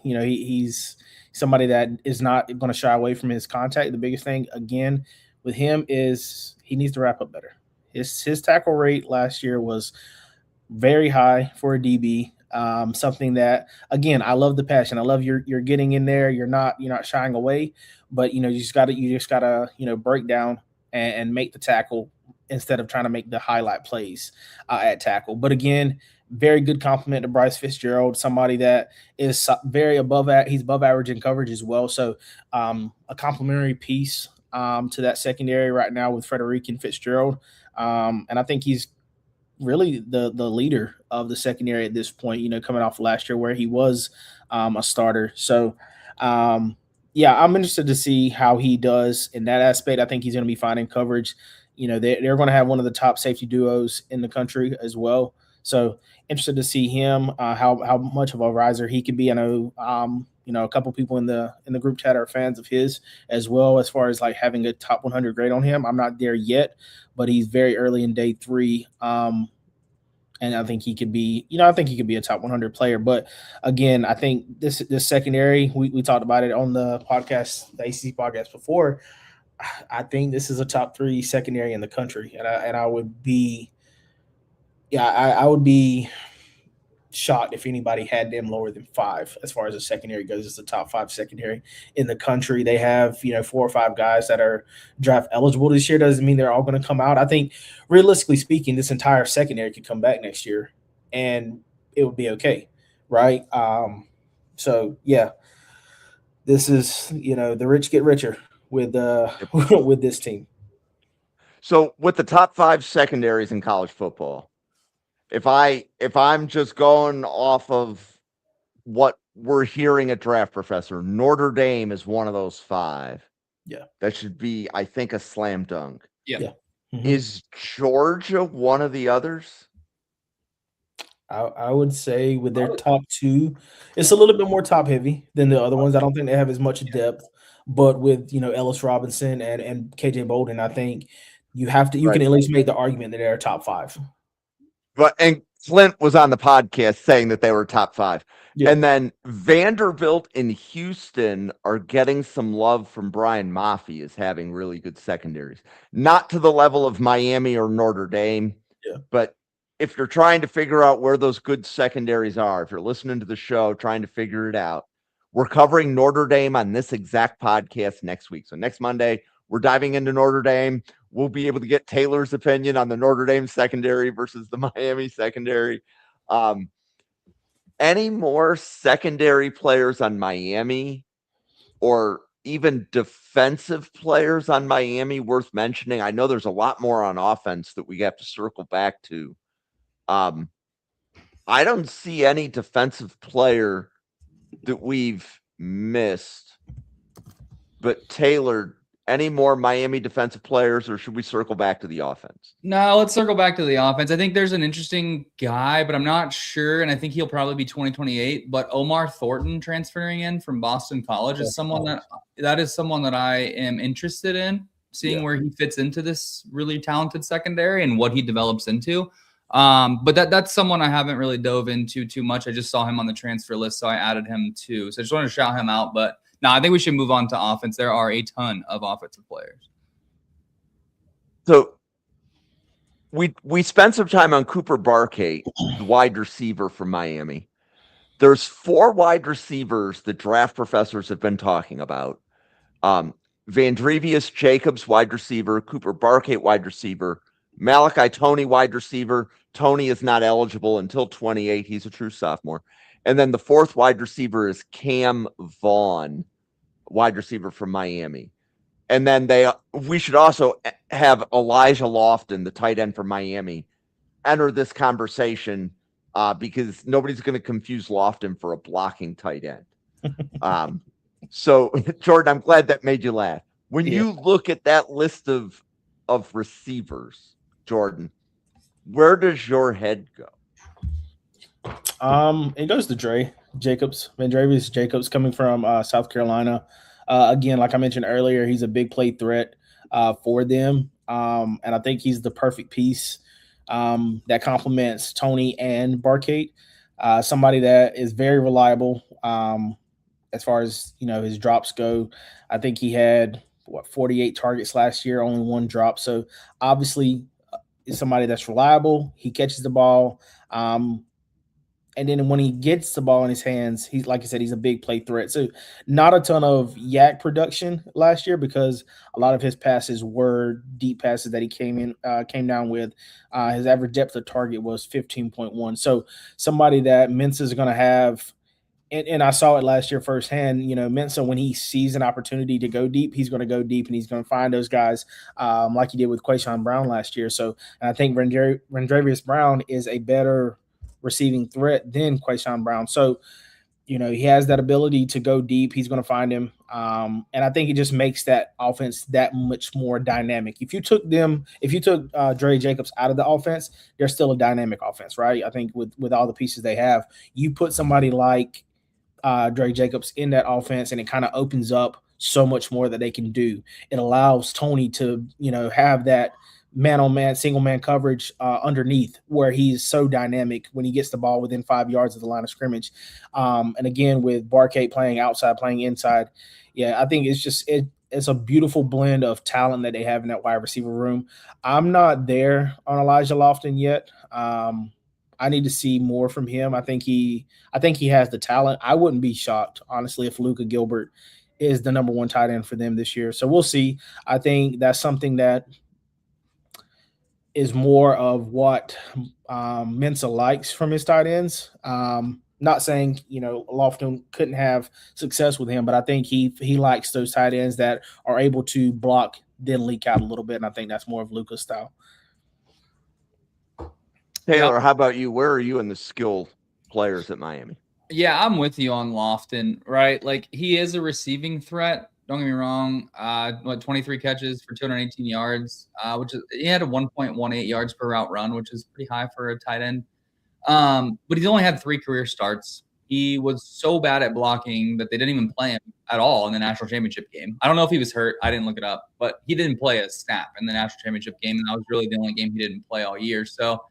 He's somebody that is not going to shy away from his contact. The biggest thing, again, with him is he needs to wrap up better. His tackle rate last year was very high for a DB. Something that, again, I love the passion. I love you're getting in there. You're not shying away, but you just gotta break down and make the tackle instead of trying to make the highlight plays at tackle. But again, very good compliment to Bryce Fitzgerald, somebody that is very he's above average in coverage as well. So a complimentary piece to that secondary right now with Frederick and Fitzgerald. And I think he's really the leader of the secondary at this point, coming off last year where he was a starter. So, yeah, I'm interested to see how he does in that aspect. I think he's going to be fine in coverage. They're going to have one of the top safety duos in the country as well. So interested to see him, how much of a riser he could be. I know, a couple people in the group chat are fans of his as well, as far as like having a top 100 grade on him. I'm not there yet, but he's very early in day 3. And I think he could be, a top 100 player. But again, I think this secondary, we talked about it on the podcast, the ACC podcast before. I think this is a top 3 secondary in the country. And I would be, I would be shocked if anybody had them lower than 5 as far as the secondary goes. It's the top 5 secondary in the country. They have 4 or 5 guys that are draft eligible this year. Doesn't mean they're all going to come out. I think realistically speaking, this entire secondary could come back next year and it would be okay, right? So yeah, this is, the rich get richer with Yep. with this team. So with the top 5 secondaries in college football, if I'm just going off of what we're hearing at Draft Professor, Notre Dame is one of those 5. Yeah. That should be, I think, a slam dunk. Yeah. Mhm. Is Georgia one of the others? I would say with their top 2, it's a little bit more top heavy than the other ones. I don't think they have as much depth, but with Ellis Robinson and KJ Bolden, I think you Right. can at least make the argument that they're top 5. And Flint was on the podcast saying that they were top 5. Yeah. And then Vanderbilt and Houston are getting some love from Brian Maffey as having really good secondaries. Not to the level of Miami or Notre Dame, Yeah. but if you're trying to figure out where those good secondaries are, if you're listening to the show, trying to figure it out, we're covering Notre Dame on this exact podcast next week. So next Monday, we're diving into Notre Dame. We'll be able to get Taylor's opinion on the Notre Dame secondary versus the Miami secondary. Any more secondary players on Miami or even defensive players on Miami worth mentioning? I know there's a lot more on offense that we have to circle back to. I don't see any defensive player that we've missed. But Taylor, any more Miami defensive players, or should we circle back to the offense? No, let's circle back to the offense. I think there's an interesting guy, but I'm not sure, and I think he'll probably be 2028. But Omar Thornton transferring in from Boston College is someone that is someone that I am interested in seeing where he fits into this really talented secondary and what he develops into. But that's someone I haven't really dove into too much. I just saw him on the transfer list, so I added him too. So I just wanted to shout him out. But no, I think we should move on to offense. There are a ton of offensive players. So we spent some time on Cooper Barkate, the wide receiver from Miami. There's 4 wide receivers that draft professors have been talking about. Vandrevius Jacobs, wide receiver, Cooper Barkate, wide receiver, Malachi Tony, wide receiver. Tony is not eligible until 28. He's a true sophomore. And then the 4th wide receiver is Cam Vaughn, wide receiver from Miami. And then we should also have Elijah Lofton, the tight end from Miami, enter this conversation because nobody's going to confuse Lofton for a blocking tight end. So, Jordan, I'm glad that made you laugh. When you look at that list of receivers, Jordan, where does your head go? It goes to Vandrevius Jacobs, coming from South Carolina. Again, like I mentioned earlier, he's a big play threat for them, and I think he's the perfect piece that complements Tony and Barkate. Somebody that is very reliable as far as his drops go. I think he had 48 targets last year, only 1 drop. So obviously, is somebody that's reliable. He catches the ball. And then when he gets the ball in his hands, he's, like I said, he's a big play threat. So not a ton of yak production last year because a lot of his passes were deep passes that he came down with. His average depth of target was 15.1. So somebody that Mensa is going to have, and I saw it last year firsthand, Mensa, when he sees an opportunity to go deep, he's going to go deep and he's going to find those guys like he did with Quayshawn Brown last year. So and I think Rendarius Brown is a better receiving threat than Quayshawn Brown. So, he has that ability to go deep. He's going to find him. And I think it just makes that offense that much more dynamic. If you took Dre Jacobs out of the offense, they're still a dynamic offense, right? I think with all the pieces they have, you put somebody like Dre Jacobs in that offense and it kind of opens up so much more that they can do. It allows Tony to, have that man-on-man, single-man coverage underneath where he's so dynamic when he gets the ball within 5 yards of the line of scrimmage. And again, with Barkate playing outside, playing inside, I think it's just it's a beautiful blend of talent that they have in that wide receiver room. I'm not there on Elijah Lofton yet. I need to see more from him. I think he has the talent. I wouldn't be shocked, honestly, if Luka Gilbert is the number 1 tight end for them this year. So we'll see. I think that's something that is more of what Mensa likes from his tight ends. Not saying, Lofton couldn't have success with him, but I think he likes those tight ends that are able to block, then leak out a little bit. And I think that's more of Luka's style. Taylor, how about you? Where are you in the skill players at Miami? Yeah, I'm with you on Lofton, right? Like, he is a receiving threat. Don't get me wrong. 23 catches for 218 yards, which is, he had a 1.18 yards per route run, which is pretty high for a tight end. But he's only had 3 career starts. He was so bad at blocking that they didn't even play him at all in the national championship game. I don't know if he was hurt. I didn't look it up, but he didn't play a snap in the national championship game, and that was really the only game he didn't play all year. So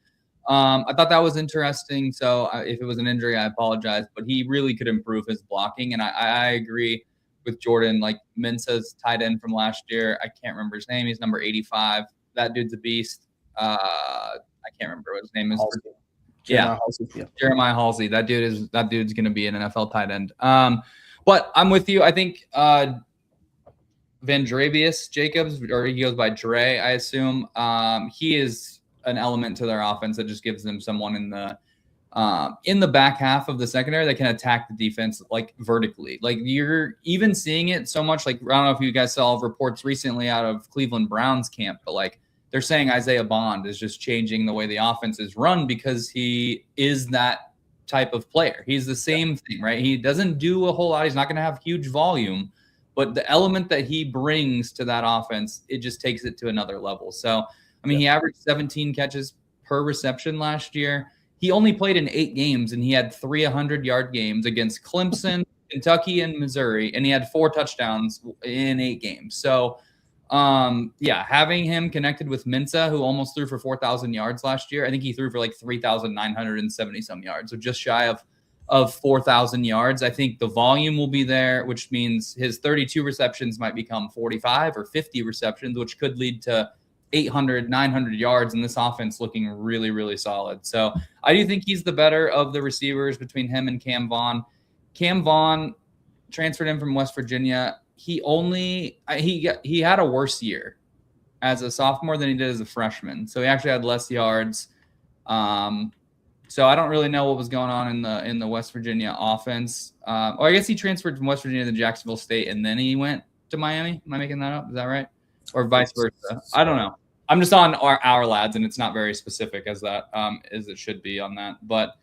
I thought that was interesting. So if it was an injury, I apologize, but he really could improve his blocking. And I agree with Jordan. Like, Mensah's tight end from last year, I can't remember his name. He's number 85. That dude's a beast. I can't remember what his name is. Jeremiah Halsey. That dude's going to be an NFL tight end. But I'm with you. I think Vandrevius Jacobs, or he goes by Dre, I assume. He is an element to their offense that just gives them someone in the back half of the secondary that can attack the defense like vertically. Like, you're even seeing it so much. Like, I don't know if you guys saw reports recently out of Cleveland Browns camp, but like, they're saying Isaiah Bond is just changing the way the offense is run because he is that type of player. He's the same thing, right? He doesn't do a whole lot. He's not going to have huge volume, but the element that he brings to that offense, it just takes it to another level. So, I mean, he averaged 17 catches per reception last year. He only played in 8 games, and he had 3 100-yard games against Clemson, Kentucky, and Missouri, and he had 4 touchdowns in 8 games. So, having him connected with Mensah, who almost threw for 4,000 yards last year. I think he threw for like 3,970 some yards, so just shy of 4,000 yards. I think the volume will be there, which means his 32 receptions might become 45 or 50 receptions, which could lead to 800, 900 yards, and this offense looking really, really solid. So I do think he's the better of the receivers between him and Cam Vaughn. Cam Vaughn transferred in from West Virginia. He had a worse year as a sophomore than he did as a freshman. So he actually had less yards. So I don't really know what was going on in the West Virginia offense. Or I guess he transferred from West Virginia to Jacksonville State and then he went to Miami. Am I making that up? Is that right? Or vice versa? I don't know. I'm just on our lads, and it's not very specific as that as it should be on that. But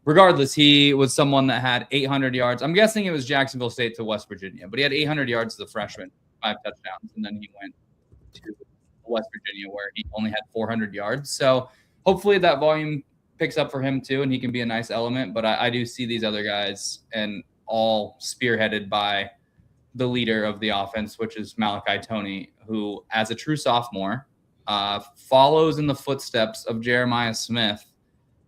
regardless, he was someone that had 800 yards. I'm guessing it was Jacksonville State to West Virginia, but he had 800 yards as a freshman, 5 touchdowns, and then he went to West Virginia where he only had 400 yards. So hopefully that volume picks up for him too, and he can be a nice element. But I do see these other guys, and all spearheaded by the leader of the offense, which is Malachi Toney, who, as a true sophomore, follows in the footsteps of Jeremiah Smith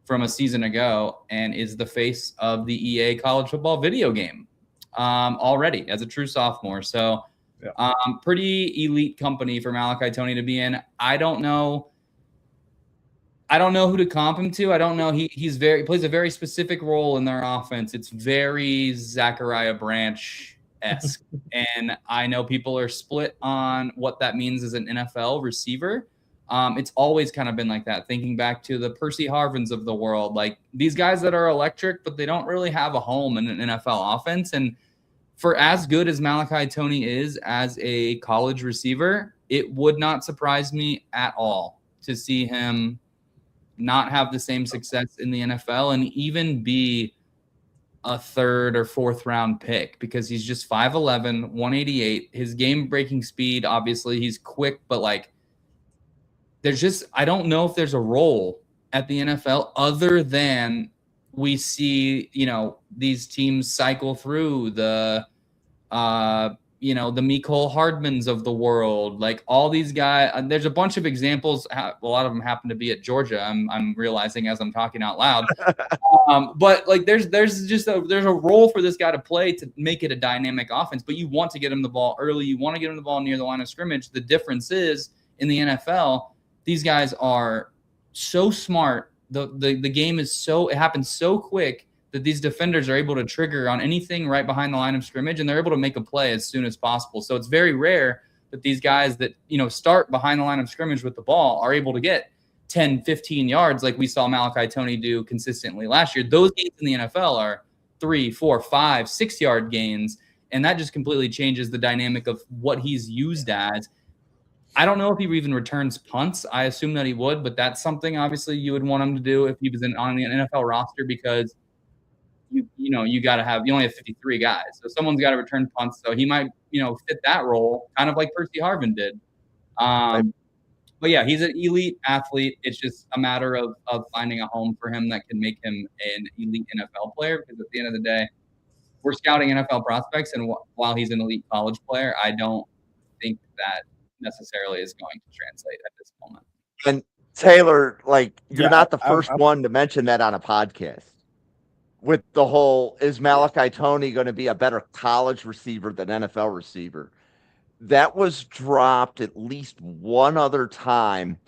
from a season ago and is the face of the EA college football video game already as a true sophomore. So pretty elite company for Malachi Toney to be in. I don't know who to comp him to. I don't know. He plays a very specific role in their offense. It's very Zachariah Branch-esque. And I know people are split on what that means as an NFL receiver. It's always kind of been like that, thinking back to the Percy Harvins of the world, like these guys that are electric, but they don't really have a home in an NFL offense. And for as good as Malachi Toney is as a college receiver, it would not surprise me at all to see him not have the same success in the NFL and even be a 3rd or 4th round pick, because he's just 5'11", 188. His game breaking speed, obviously he's quick, but like I don't know if there's a role at the NFL other than we see, these teams cycle through the Mecole Hardmans of the world, like all these guys. There's a bunch of examples. A lot of them happen to be at Georgia. I'm realizing as I'm talking out loud. But like there's a role for this guy to play to make it a dynamic offense. But you want to get him the ball early. You want to get him the ball near the line of scrimmage. The difference is in the NFL, these guys are so smart. The game is it happens so quick that these defenders are able to trigger on anything right behind the line of scrimmage, and they're able to make a play as soon as possible. So it's very rare that these guys that, start behind the line of scrimmage with the ball are able to get 10, 15 yards like we saw Malachi Toney do consistently last year. Those games in the NFL are 3, 4, 5, 6 yard gains. And that just completely changes the dynamic of what he's used as. I don't know if he even returns punts. I assume that he would, but that's something obviously you would want him to do if he was on an NFL roster, because you only have 53 guys. So someone's got to return punts. So he might, fit that role, kind of like Percy Harvin did. But yeah, he's an elite athlete. It's just a matter of finding a home for him that can make him an elite NFL player, because at the end of the day, we're scouting NFL prospects, and while he's an elite college player, I don't think that necessarily is going to translate at this moment. And Taylor, you're not the first one to mention that on a podcast. With the whole, is Malachi Tony going to be a better college receiver than NFL receiver? That was dropped at least one other time.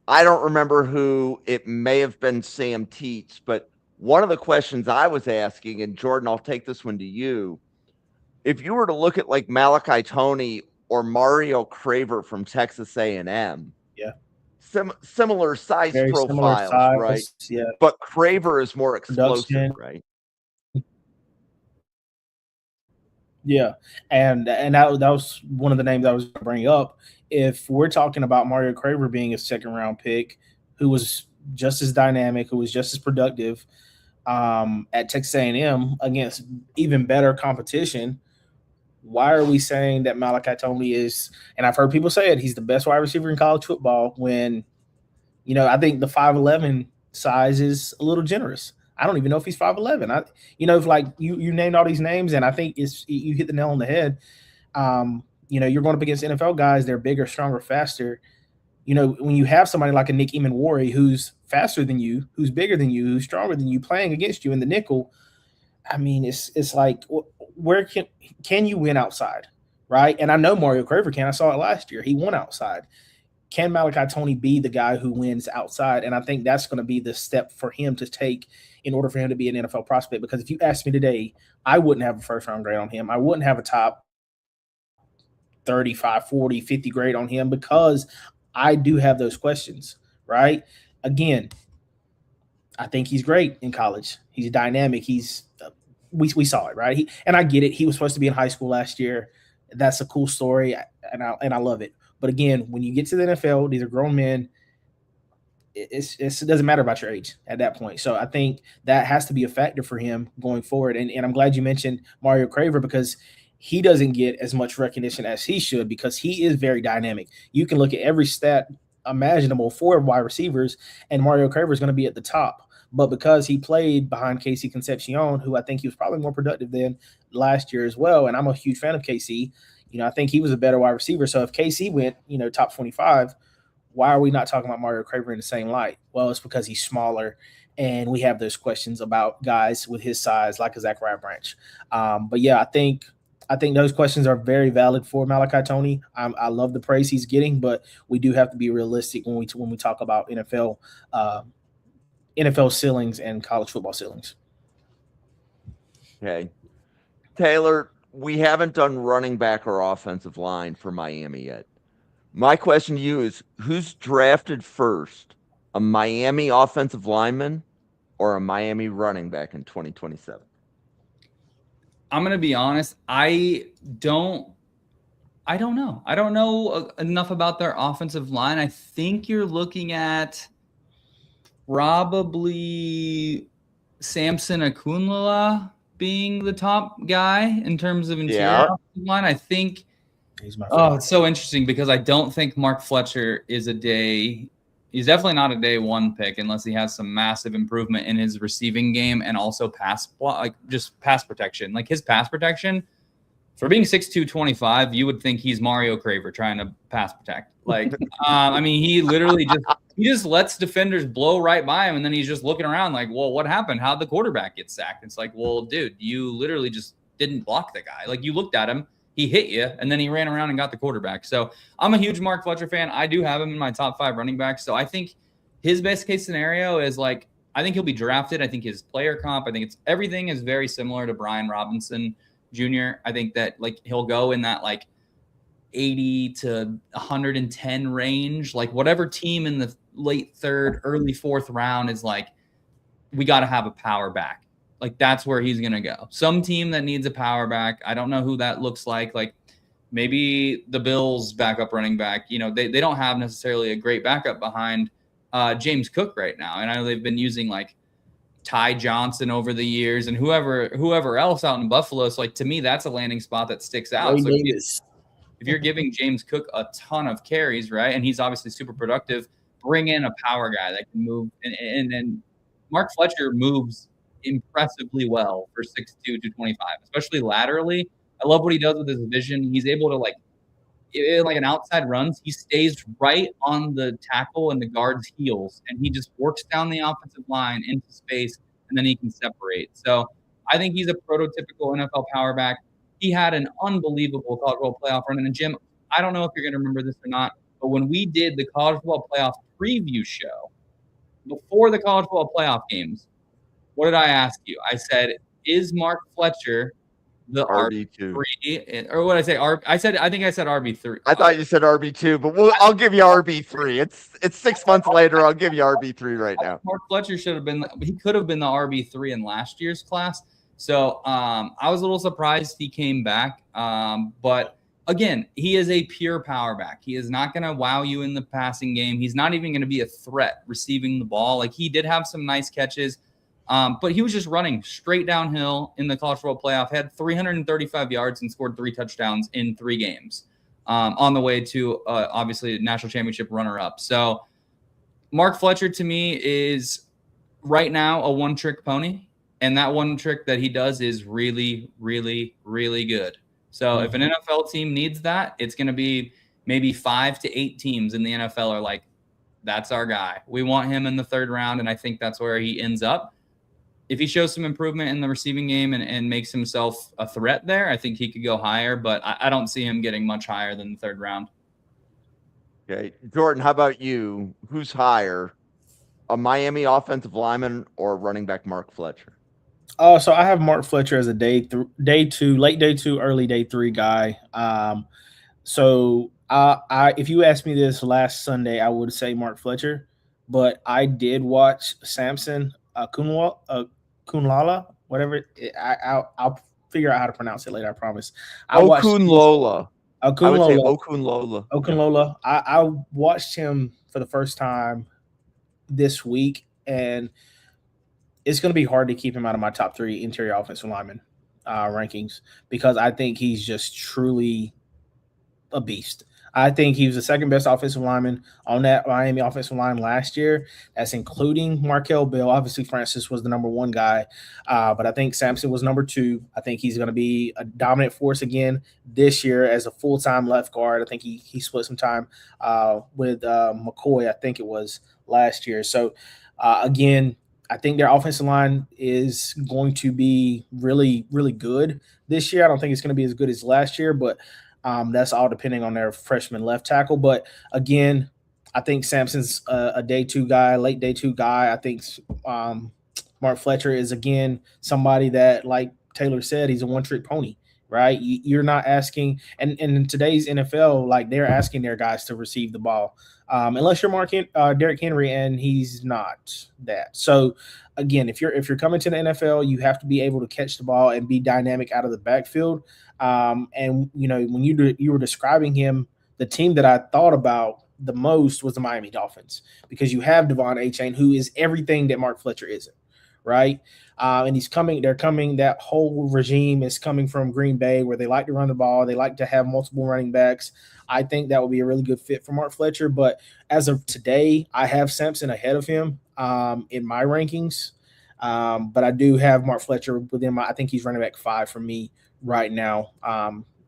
I don't remember who. It may have been Sam Teets, but one of the questions I was asking, and Jordan, I'll take this one to you. If you were to look at Malachi Tony or Mario Craver from Texas A&M, yeah, similar size very profiles, similar size, right? Yeah, but Craver is more explosive, production. Right? Yeah, and that was one of the names I was going to bring up. If we're talking about Mario Craver being a second-round pick, who was just as dynamic, who was just as productive at Texas A&M against even better competition, why are we saying that Malachi Tony is, and I've heard people say it, he's the best wide receiver in college football, when, I think the 5'11" size is a little generous. I don't even know if he's 5'11". If you named all these names, and I think you hit the nail on the head. You're going up against NFL guys, they're bigger, stronger, faster. When you have somebody like a Nick Emmanwori who's faster than you, who's bigger than you, who's stronger than you, playing against you in the nickel, I mean, it's like, where can you win outside, right? And I know Mario Craver can. I saw it last year. He won outside. Can Malachi Tony be the guy who wins outside? And I think that's going to be the step for him to take in order for him to be an NFL prospect. Because if you asked me today, I wouldn't have a first-round grade on him. I wouldn't have a top 35, 40, 50 grade on him, because I do have those questions, right? Again, I think he's great in college. He's dynamic. We saw it, right? And I get it. He was supposed to be in high school last year. That's a cool story, and I love it. But again, when you get to the NFL, these are grown men. It doesn't matter about your age at that point. So I think that has to be a factor for him going forward. And I'm glad you mentioned Mario Craver, because he doesn't get as much recognition as he should, because he is very dynamic. You can look at every stat imaginable for wide receivers, and Mario Craver is going to be at the top. But because he played behind Casey Concepcion, who I think he was probably more productive than last year as well, and I'm a huge fan of KC, I think he was a better wide receiver. So if KC went, top 25, why are we not talking about Mario Craver in the same light? Well, it's because he's smaller, and we have those questions about guys with his size, like a Zachariah Branch. But yeah, I think those questions are very valid for Malachi Tony. I love the praise he's getting, but we do have to be realistic when we talk about NFL ceilings and college football ceilings. Okay, Taylor, we haven't done running back or offensive line for Miami yet. My question to you is, who's drafted first, a Miami offensive lineman or a Miami running back in 2027? I'm going to be honest. I don't know. I don't know enough about their offensive line. I think you're looking at probably Samson Akunlala being the top guy in terms of interior offensive line. I think he's my favorite. It's so interesting, because I don't think Mark Fletcher is he's definitely not a day one pick unless he has some massive improvement in his receiving game and also pass protection. Like his pass protection, for being 6'2", 25, you would think he's Mario Craver trying to pass protect. Like, I mean, he literally just lets defenders blow right by him, and then he's just looking around like, well, what happened? How'd the quarterback get sacked? It's like, well, dude, you literally just didn't block the guy. Like, you looked at him, he hit you, and then he ran around and got the quarterback. So I'm a huge Mark Fletcher fan. I do have him in my top 5 running backs. So I think his best case scenario is I think he'll be drafted. I think his player comp, everything is very similar to Brian Robinson Jr. I think that he'll go in that 80 to 110 range, whatever team in the late 3rd, early 4th round is we got to have a power back. Like that's where he's going to go. Some team that needs a power back. I don't know who that looks like. Like maybe the Bills backup running back, you know, they don't have necessarily a great backup behind James Cook right now. And I know they've been using like Ty Johnson over the years and whoever else out in Buffalo. So like to me, that's a landing spot that sticks out. So if you're giving James Cook a ton of carries, right, and he's obviously super productive, bring in a power guy that can move. And Mark Fletcher moves impressively well for 6'2", 225, especially laterally. I love what he does with his vision. He's able to like an outside runs. He stays right on the tackle and the guard's heels, and he just works down the offensive line into space, and then he can separate. So I think he's a prototypical NFL power back. He had an unbelievable college football playoff run. And Jim, I don't know if you're going to remember this or not, but when we did the college football playoff preview show before the college football playoff games, what did I ask you? I said, is Mark Fletcher the RB3? Or what did I say? I think I said RB3. I thought you said RB2, but I'll give you RB3. It's 6 months later. I'll give you RB3 right now. Mark Fletcher he could have been the RB3 in last year's class. So I was a little surprised he came back. But again, he is a pure power back. He is not going to wow you in the passing game. He's not even going to be a threat receiving the ball. Like he did have some nice catches. But he was just running straight downhill in the college football playoff, had 335 yards and scored 3 touchdowns in 3 games on the way to obviously national championship runner-up. So Mark Fletcher to me is right now a one-trick pony, and that one trick that he does is really, really, really good. So if an NFL team needs that, it's going to be maybe 5 to 8 teams in the NFL are like, that's our guy. We want him in the 3rd round, and I think that's where he ends up. If he shows some improvement in the receiving game and makes himself a threat there, I think he could go higher, but I don't see him getting much higher than the 3rd round. Okay. Jordan, how about you? Who's higher, a Miami offensive lineman or running back Mark Fletcher? So I have Mark Fletcher as a day 2, late day 2, early day 3 guy. So if you asked me this last Sunday, I would say Mark Fletcher, but I did watch Samson Okunlola, whatever. I'll figure out how to pronounce it later. I promise. Okunlola. Okunlola. Okunlola. I watched him for the first time this week, and it's going to be hard to keep him out of my top 3 interior offensive lineman rankings because I think he's just truly a beast. I think he was the 2nd best offensive lineman on that Miami offensive line last year. That's including Markel Bell. Obviously, Francis was the number 1 guy, but I think Samson was number 2. I think he's going to be a dominant force again this year as a full-time left guard. I think he split some time with McCoy, I think it was last year. So, again, I think their offensive line is going to be really, really good this year. I don't think it's going to be as good as last year, but that's all depending on their freshman left tackle. But again, I think Samson's a day 2 guy, late day 2 guy. I think Mark Fletcher is, again, somebody that, like Taylor said, he's a one-trick pony, right? You're not asking – and in today's NFL, like they're asking their guys to receive the ball. Unless you're Derrick Henry, and he's not that. So, again, if you're coming to the NFL, you have to be able to catch the ball and be dynamic out of the backfield. And you know, when you were describing him, the team that I thought about the most was the Miami Dolphins because you have Devon Achane, who is everything that Mark Fletcher isn't, right? And that whole regime is coming from Green Bay where they like to run the ball. They like to have multiple running backs. I think that would be a really good fit for Mark Fletcher. But as of today, I have Samson ahead of him in my rankings. But I do have Mark Fletcher within I think he's running back 5 for me right now.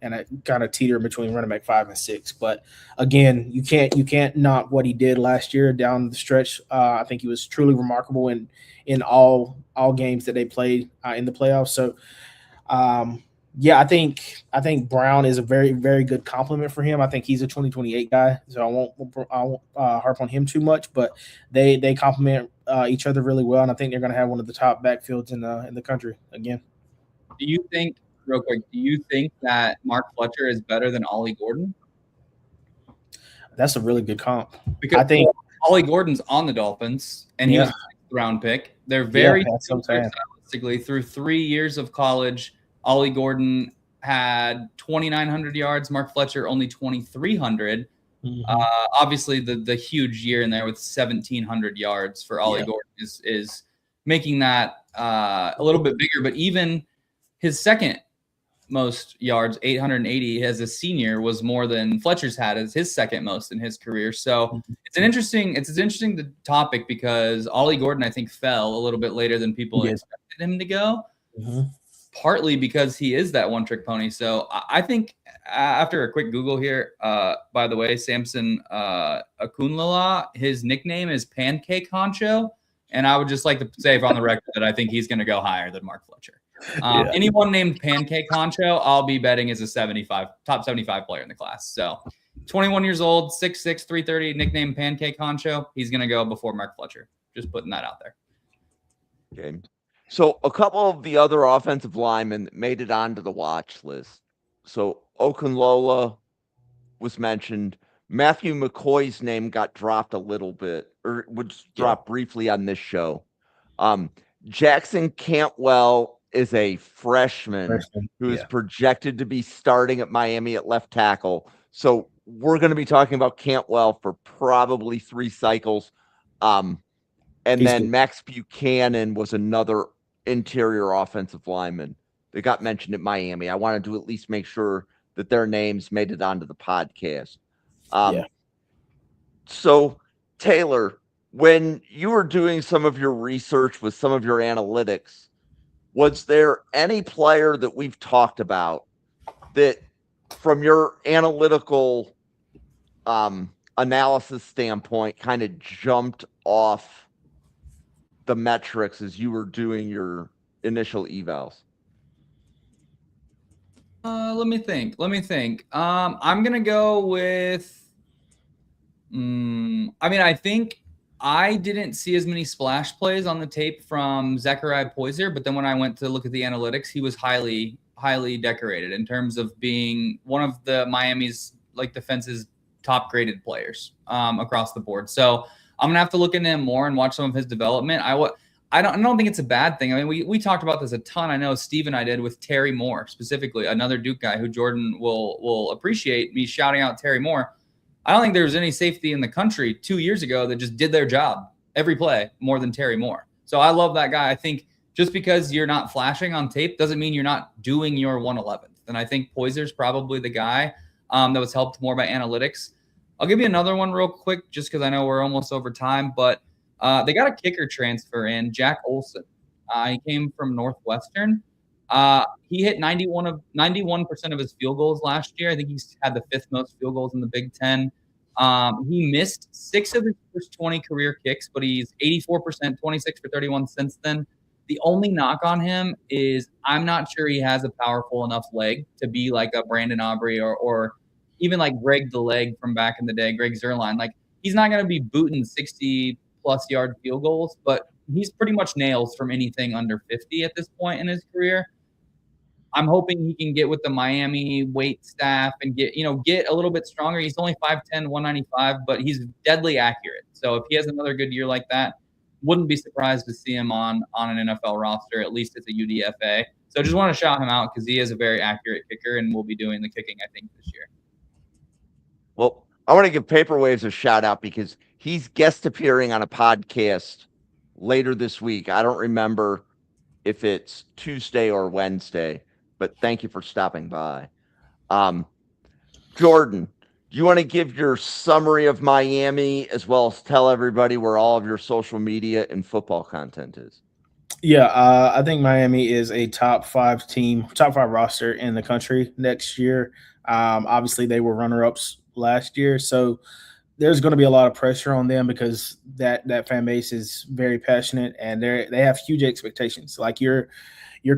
And I kind of teeter between running back 5 and 6. But again, you can't knock what he did last year down the stretch. I think he was truly remarkable in all games that they played in the playoffs. So, I think Brown is a very, very good compliment for him. I think he's a 2028 guy, so I won't harp on him too much. But they complement each other really well, and I think they're going to have one of the top backfields in the country again. Do you think that Mark Fletcher is better than Ollie Gordon? That's a really good comp. Because I think Ollie Gordon's on the Dolphins, and he was a 6th round pick. They're very statistically, through 3 years of college, Ollie Gordon had 2,900 yards. Mark Fletcher only 2,300. Obviously, the huge year in there with 1,700 yards for Ollie Gordon is making that a little bit bigger. But even his second most yards, 880, as a senior, was more than Fletcher's had as his second most in his career. So it's an interesting topic because Ollie Gordon, I think, fell a little bit later than people expected him to go. Partly because he is that one-trick pony. So I think after a quick Google here, by the way, Samson Akunlala, his nickname is Pancake Honcho. And I would just like to say on the record that I think he's going to go higher than Mark Fletcher. Anyone named Pancake Honcho, I'll be betting is a top 75 player in the class. So 21 years old, 6'6", 330, nickname Pancake Honcho. He's going to go before Mark Fletcher. Just putting that out there. Okay. So a couple of the other offensive linemen that made it onto the watch list. So Okunlola was mentioned. Matthew McCoy's name got dropped a little bit, or was dropped briefly on this show. Jackson Cantwell is a freshman who is projected to be starting at Miami at left tackle. So we're going to be talking about Cantwell for probably 3 cycles. And then Max Buchanan was another interior offensive lineman that got mentioned at Miami. I wanted to at least make sure that their names made it onto the podcast. So Taylor, when you were doing some of your research with some of your analytics, was there any player that we've talked about that from your analytical analysis standpoint kind of jumped off the metrics as you were doing your initial evals? Let me think. I'm going to go with, I think I didn't see as many splash plays on the tape from Zachariah Poyser, but then when I went to look at the analytics, he was highly, highly decorated in terms of being one of the Miami's defense's top graded players across the board. So I'm going to have to look into him more and watch some of his development. I don't think it's a bad thing. I mean, we talked about this a ton. I know Steve and I did with Terry Moore, specifically, another Duke guy who Jordan will appreciate me shouting out Terry Moore. I don't think there was any safety in the country 2 years ago that just did their job every play more than Terry Moore. So I love that guy. I think just because you're not flashing on tape doesn't mean you're not doing your 111th. And I think Poyser's probably the guy that was helped more by analytics. I'll give you another one real quick just because I know we're almost over time, but they got a kicker transfer in, Jack Olson. He came from Northwestern. He hit 91% of his field goals last year. I think he's had the 5th most field goals in the Big Ten. He missed 6 of his first 20 career kicks, but he's 84%, 26 for 31 since then. The only knock on him is I'm not sure he has a powerful enough leg to be like a Brandon Aubrey or even like Greg the Leg from back in the day, Greg Zuerlein. Like, he's not going to be booting 60-plus yard field goals, but he's pretty much nails from anything under 50 at this point in his career. I'm hoping he can get with the Miami weight staff and get a little bit stronger. He's only 5'10", 195, but he's deadly accurate. So if he has another good year like that, wouldn't be surprised to see him on an NFL roster, at least as a UDFA. So just want to shout him out because he is a very accurate kicker and will be doing the kicking, I think, this year. Well, I want to give Paper Waves a shout out because he's guest appearing on a podcast later this week. I don't remember if it's Tuesday or Wednesday, but thank you for stopping by. Jordan, do you want to give your summary of Miami as well as tell everybody where all of your social media and football content is? Yeah, I think Miami is a top 5 roster in the country next year. Obviously, they were runner-ups last year, so there's going to be a lot of pressure on them because that fan base is very passionate and they have huge expectations. Like you're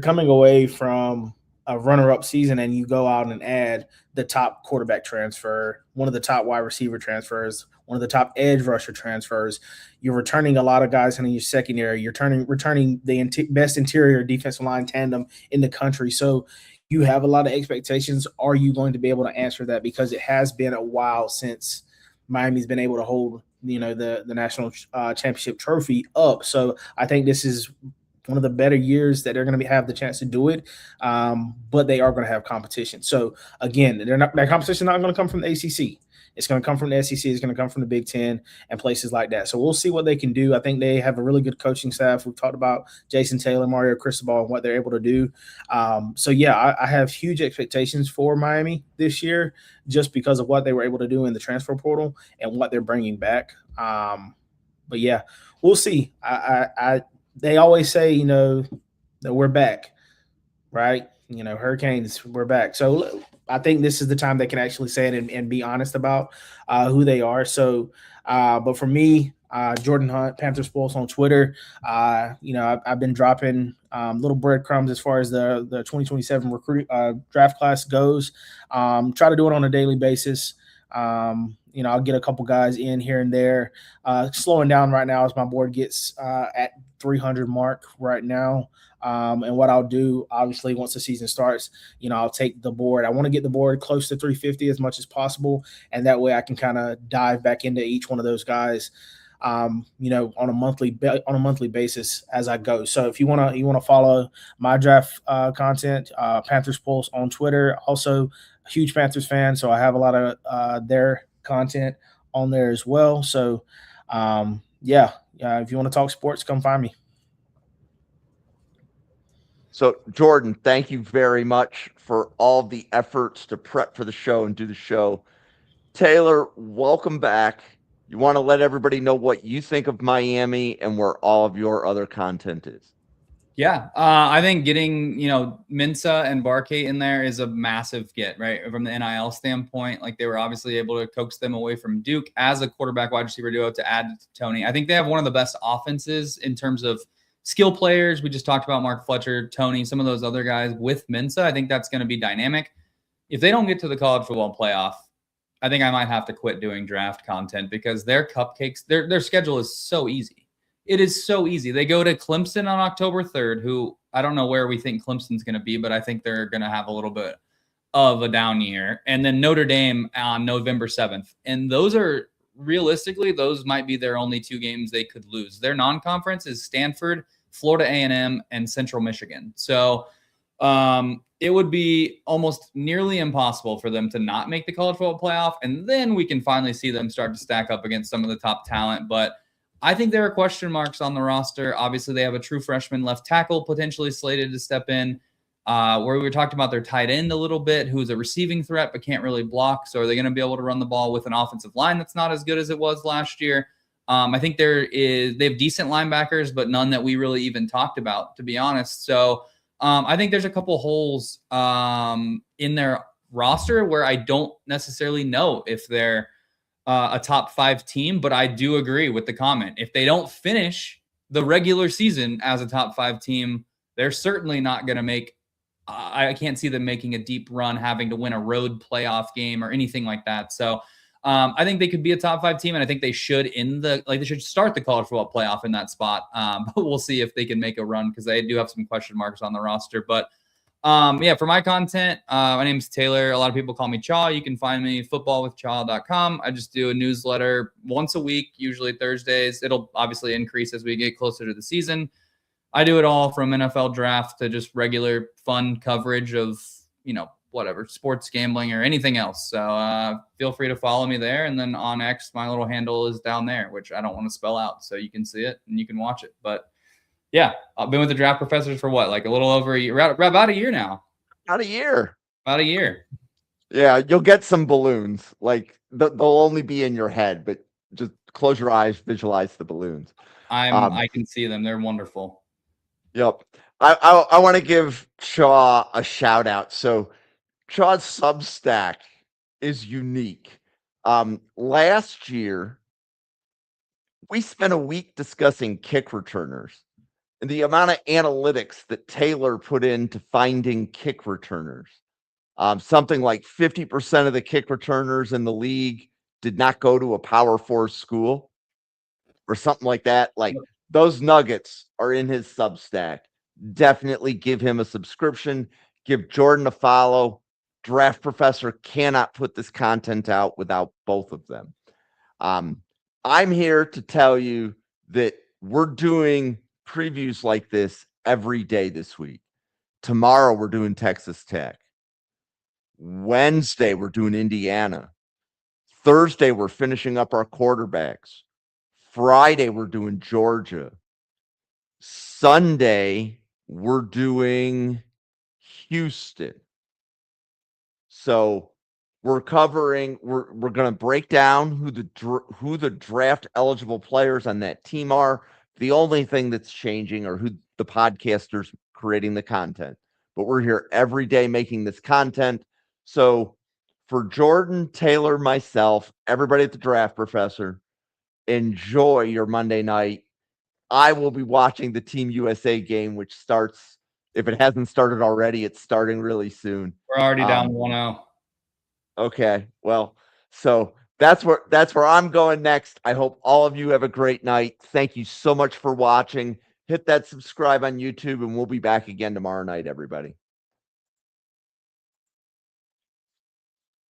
coming away from a runner-up season and you go out and add the top quarterback transfer, one of the top wide receiver transfers, one of the top edge rusher transfers. You're returning a lot of guys in your secondary. You're returning the best interior defensive line tandem in the country. So you have a lot of expectations. Are you going to be able to answer that? Because it has been a while since Miami's been able to hold, the national championship trophy up. So I think this is one of the better years that they're going to have the chance to do it. But they are going to have competition. So again, their competition not going to come from the ACC. It's going to come from the SEC. It's going to come from the Big Ten and places like that. So we'll see what they can do. I think they have a really good coaching staff. We've talked about Jason Taylor, Mario Cristobal, and what they're able to do. So yeah, I have huge expectations for Miami this year just because of what they were able to do in the transfer portal and what they're bringing back. But yeah, we'll see. They always say, that we're back, right? Hurricanes, we're back. So I think this is the time they can actually say it and be honest about who they are. So, but for me, Jordan Hunt, Panthers Pulse on Twitter, I've been dropping little breadcrumbs as far as the 2027 draft class goes. Try to do it on a daily basis. I'll get a couple guys in here and there. Slowing down right now as my board gets at 300 mark right now. And what I'll do, obviously, once the season starts, I'll take the board. I want to get the board close to 350 as much as possible, and that way I can kind of dive back into each one of those guys, on a monthly basis as I go. So if you wanna follow my draft content, Panthers Pulse on Twitter. Also, a huge Panthers fan, so I have a lot of their content on there as well. So, if you want to talk sports, come find me. So, Jordan, thank you very much for all the efforts to prep for the show and do the show. Taylor, welcome back. You want to let everybody know what you think of Miami and where all of your other content is. Yeah, I think getting, Mensah and Barkay in there is a massive get, right? From the NIL standpoint, like they were obviously able to coax them away from Duke as a quarterback wide receiver duo to add to Tony. I think they have one of the best offenses in terms of skill players. We just talked about Mark Fletcher, Tony, some of those other guys with Mensah. I think that's going to be dynamic. If they don't get to the college football playoff, I think I might have to quit doing draft content because their cupcakes, their schedule is so easy. It is so easy. They go to Clemson on October 3rd, who I don't know where we think Clemson's going to be, but I think they're going to have a little bit of a down year. And then Notre Dame on November 7th. And those are realistically, those might be their only two games they could lose. Their non-conference is Stanford, Florida A&M, and Central Michigan. So it would be almost nearly impossible for them to not make the college football playoff. And then we can finally see them start to stack up against some of the top talent. But I think there are question marks on the roster. Obviously, they have a true freshman left tackle potentially slated to step in, where we were talking about their tight end a little bit, who's a receiving threat but can't really block. So are they going to be able to run the ball with an offensive line that's not as good as it was last year? I think they have decent linebackers, but none that we really even talked about, to be honest. So I think there's a couple holes in their roster where I don't necessarily know if they're a top 5 team, but I do agree with the comment. If they don't finish the regular season as a top 5 team, they're certainly not going to make, I can't see them making a deep run, having to win a road playoff game or anything like that. So I think they could be a top 5 team, and I think they should they should start the college football playoff in that spot. But we'll see if they can make a run because they do have some question marks on the roster. But for my content, my name is Taylor. A lot of people call me Chaw. You can find me footballwithchaw.com. I just do a newsletter once a week, usually Thursdays. It'll obviously increase as we get closer to the season. I do it all from NFL draft to just regular fun coverage of, whatever, sports, gambling, or anything else. So feel free to follow me there. And then on X, my little handle is down there, which I don't want to spell out. So you can see it and you can watch it. But yeah, I've been with the Draft Professors for what, like a little over a year, about a year now. About a year. Yeah, you'll get some balloons. Like they'll only be in your head, but just close your eyes, visualize the balloons. I can see them. They're wonderful. Yep. I want to give Chaw a shout out. So Chaw's Substack is unique. Last year, we spent a week discussing kick returners. And the amount of analytics that Taylor put into finding kick returners, something like 50% of the kick returners in the league did not go to a Power 4 school or something like that. Like those nuggets are in his Substack. Definitely give him a subscription. Give Jordan a follow. Draft Professor cannot put this content out without both of them. I'm here to tell you that we're doing previews like this every day this week. Tomorrow we're doing Texas Tech. Wednesday we're doing Indiana. Thursday we're finishing up our quarterbacks. Friday we're doing Georgia. Sunday we're doing Houston. So we're going to break down who the draft eligible players on that team are. The only thing that's changing are who the podcasters creating the content. But we're here every day making this content. So for Jordan, Taylor, myself, everybody at the Draft Professor, enjoy your Monday night. I will be watching the Team USA game, which starts, if it hasn't started already, it's starting really soon. We're already down 1-0. Okay. Well, so that's where I'm going next. I hope all of you have a great night. Thank you so much for watching. Hit that subscribe on YouTube, and we'll be back again tomorrow night, everybody.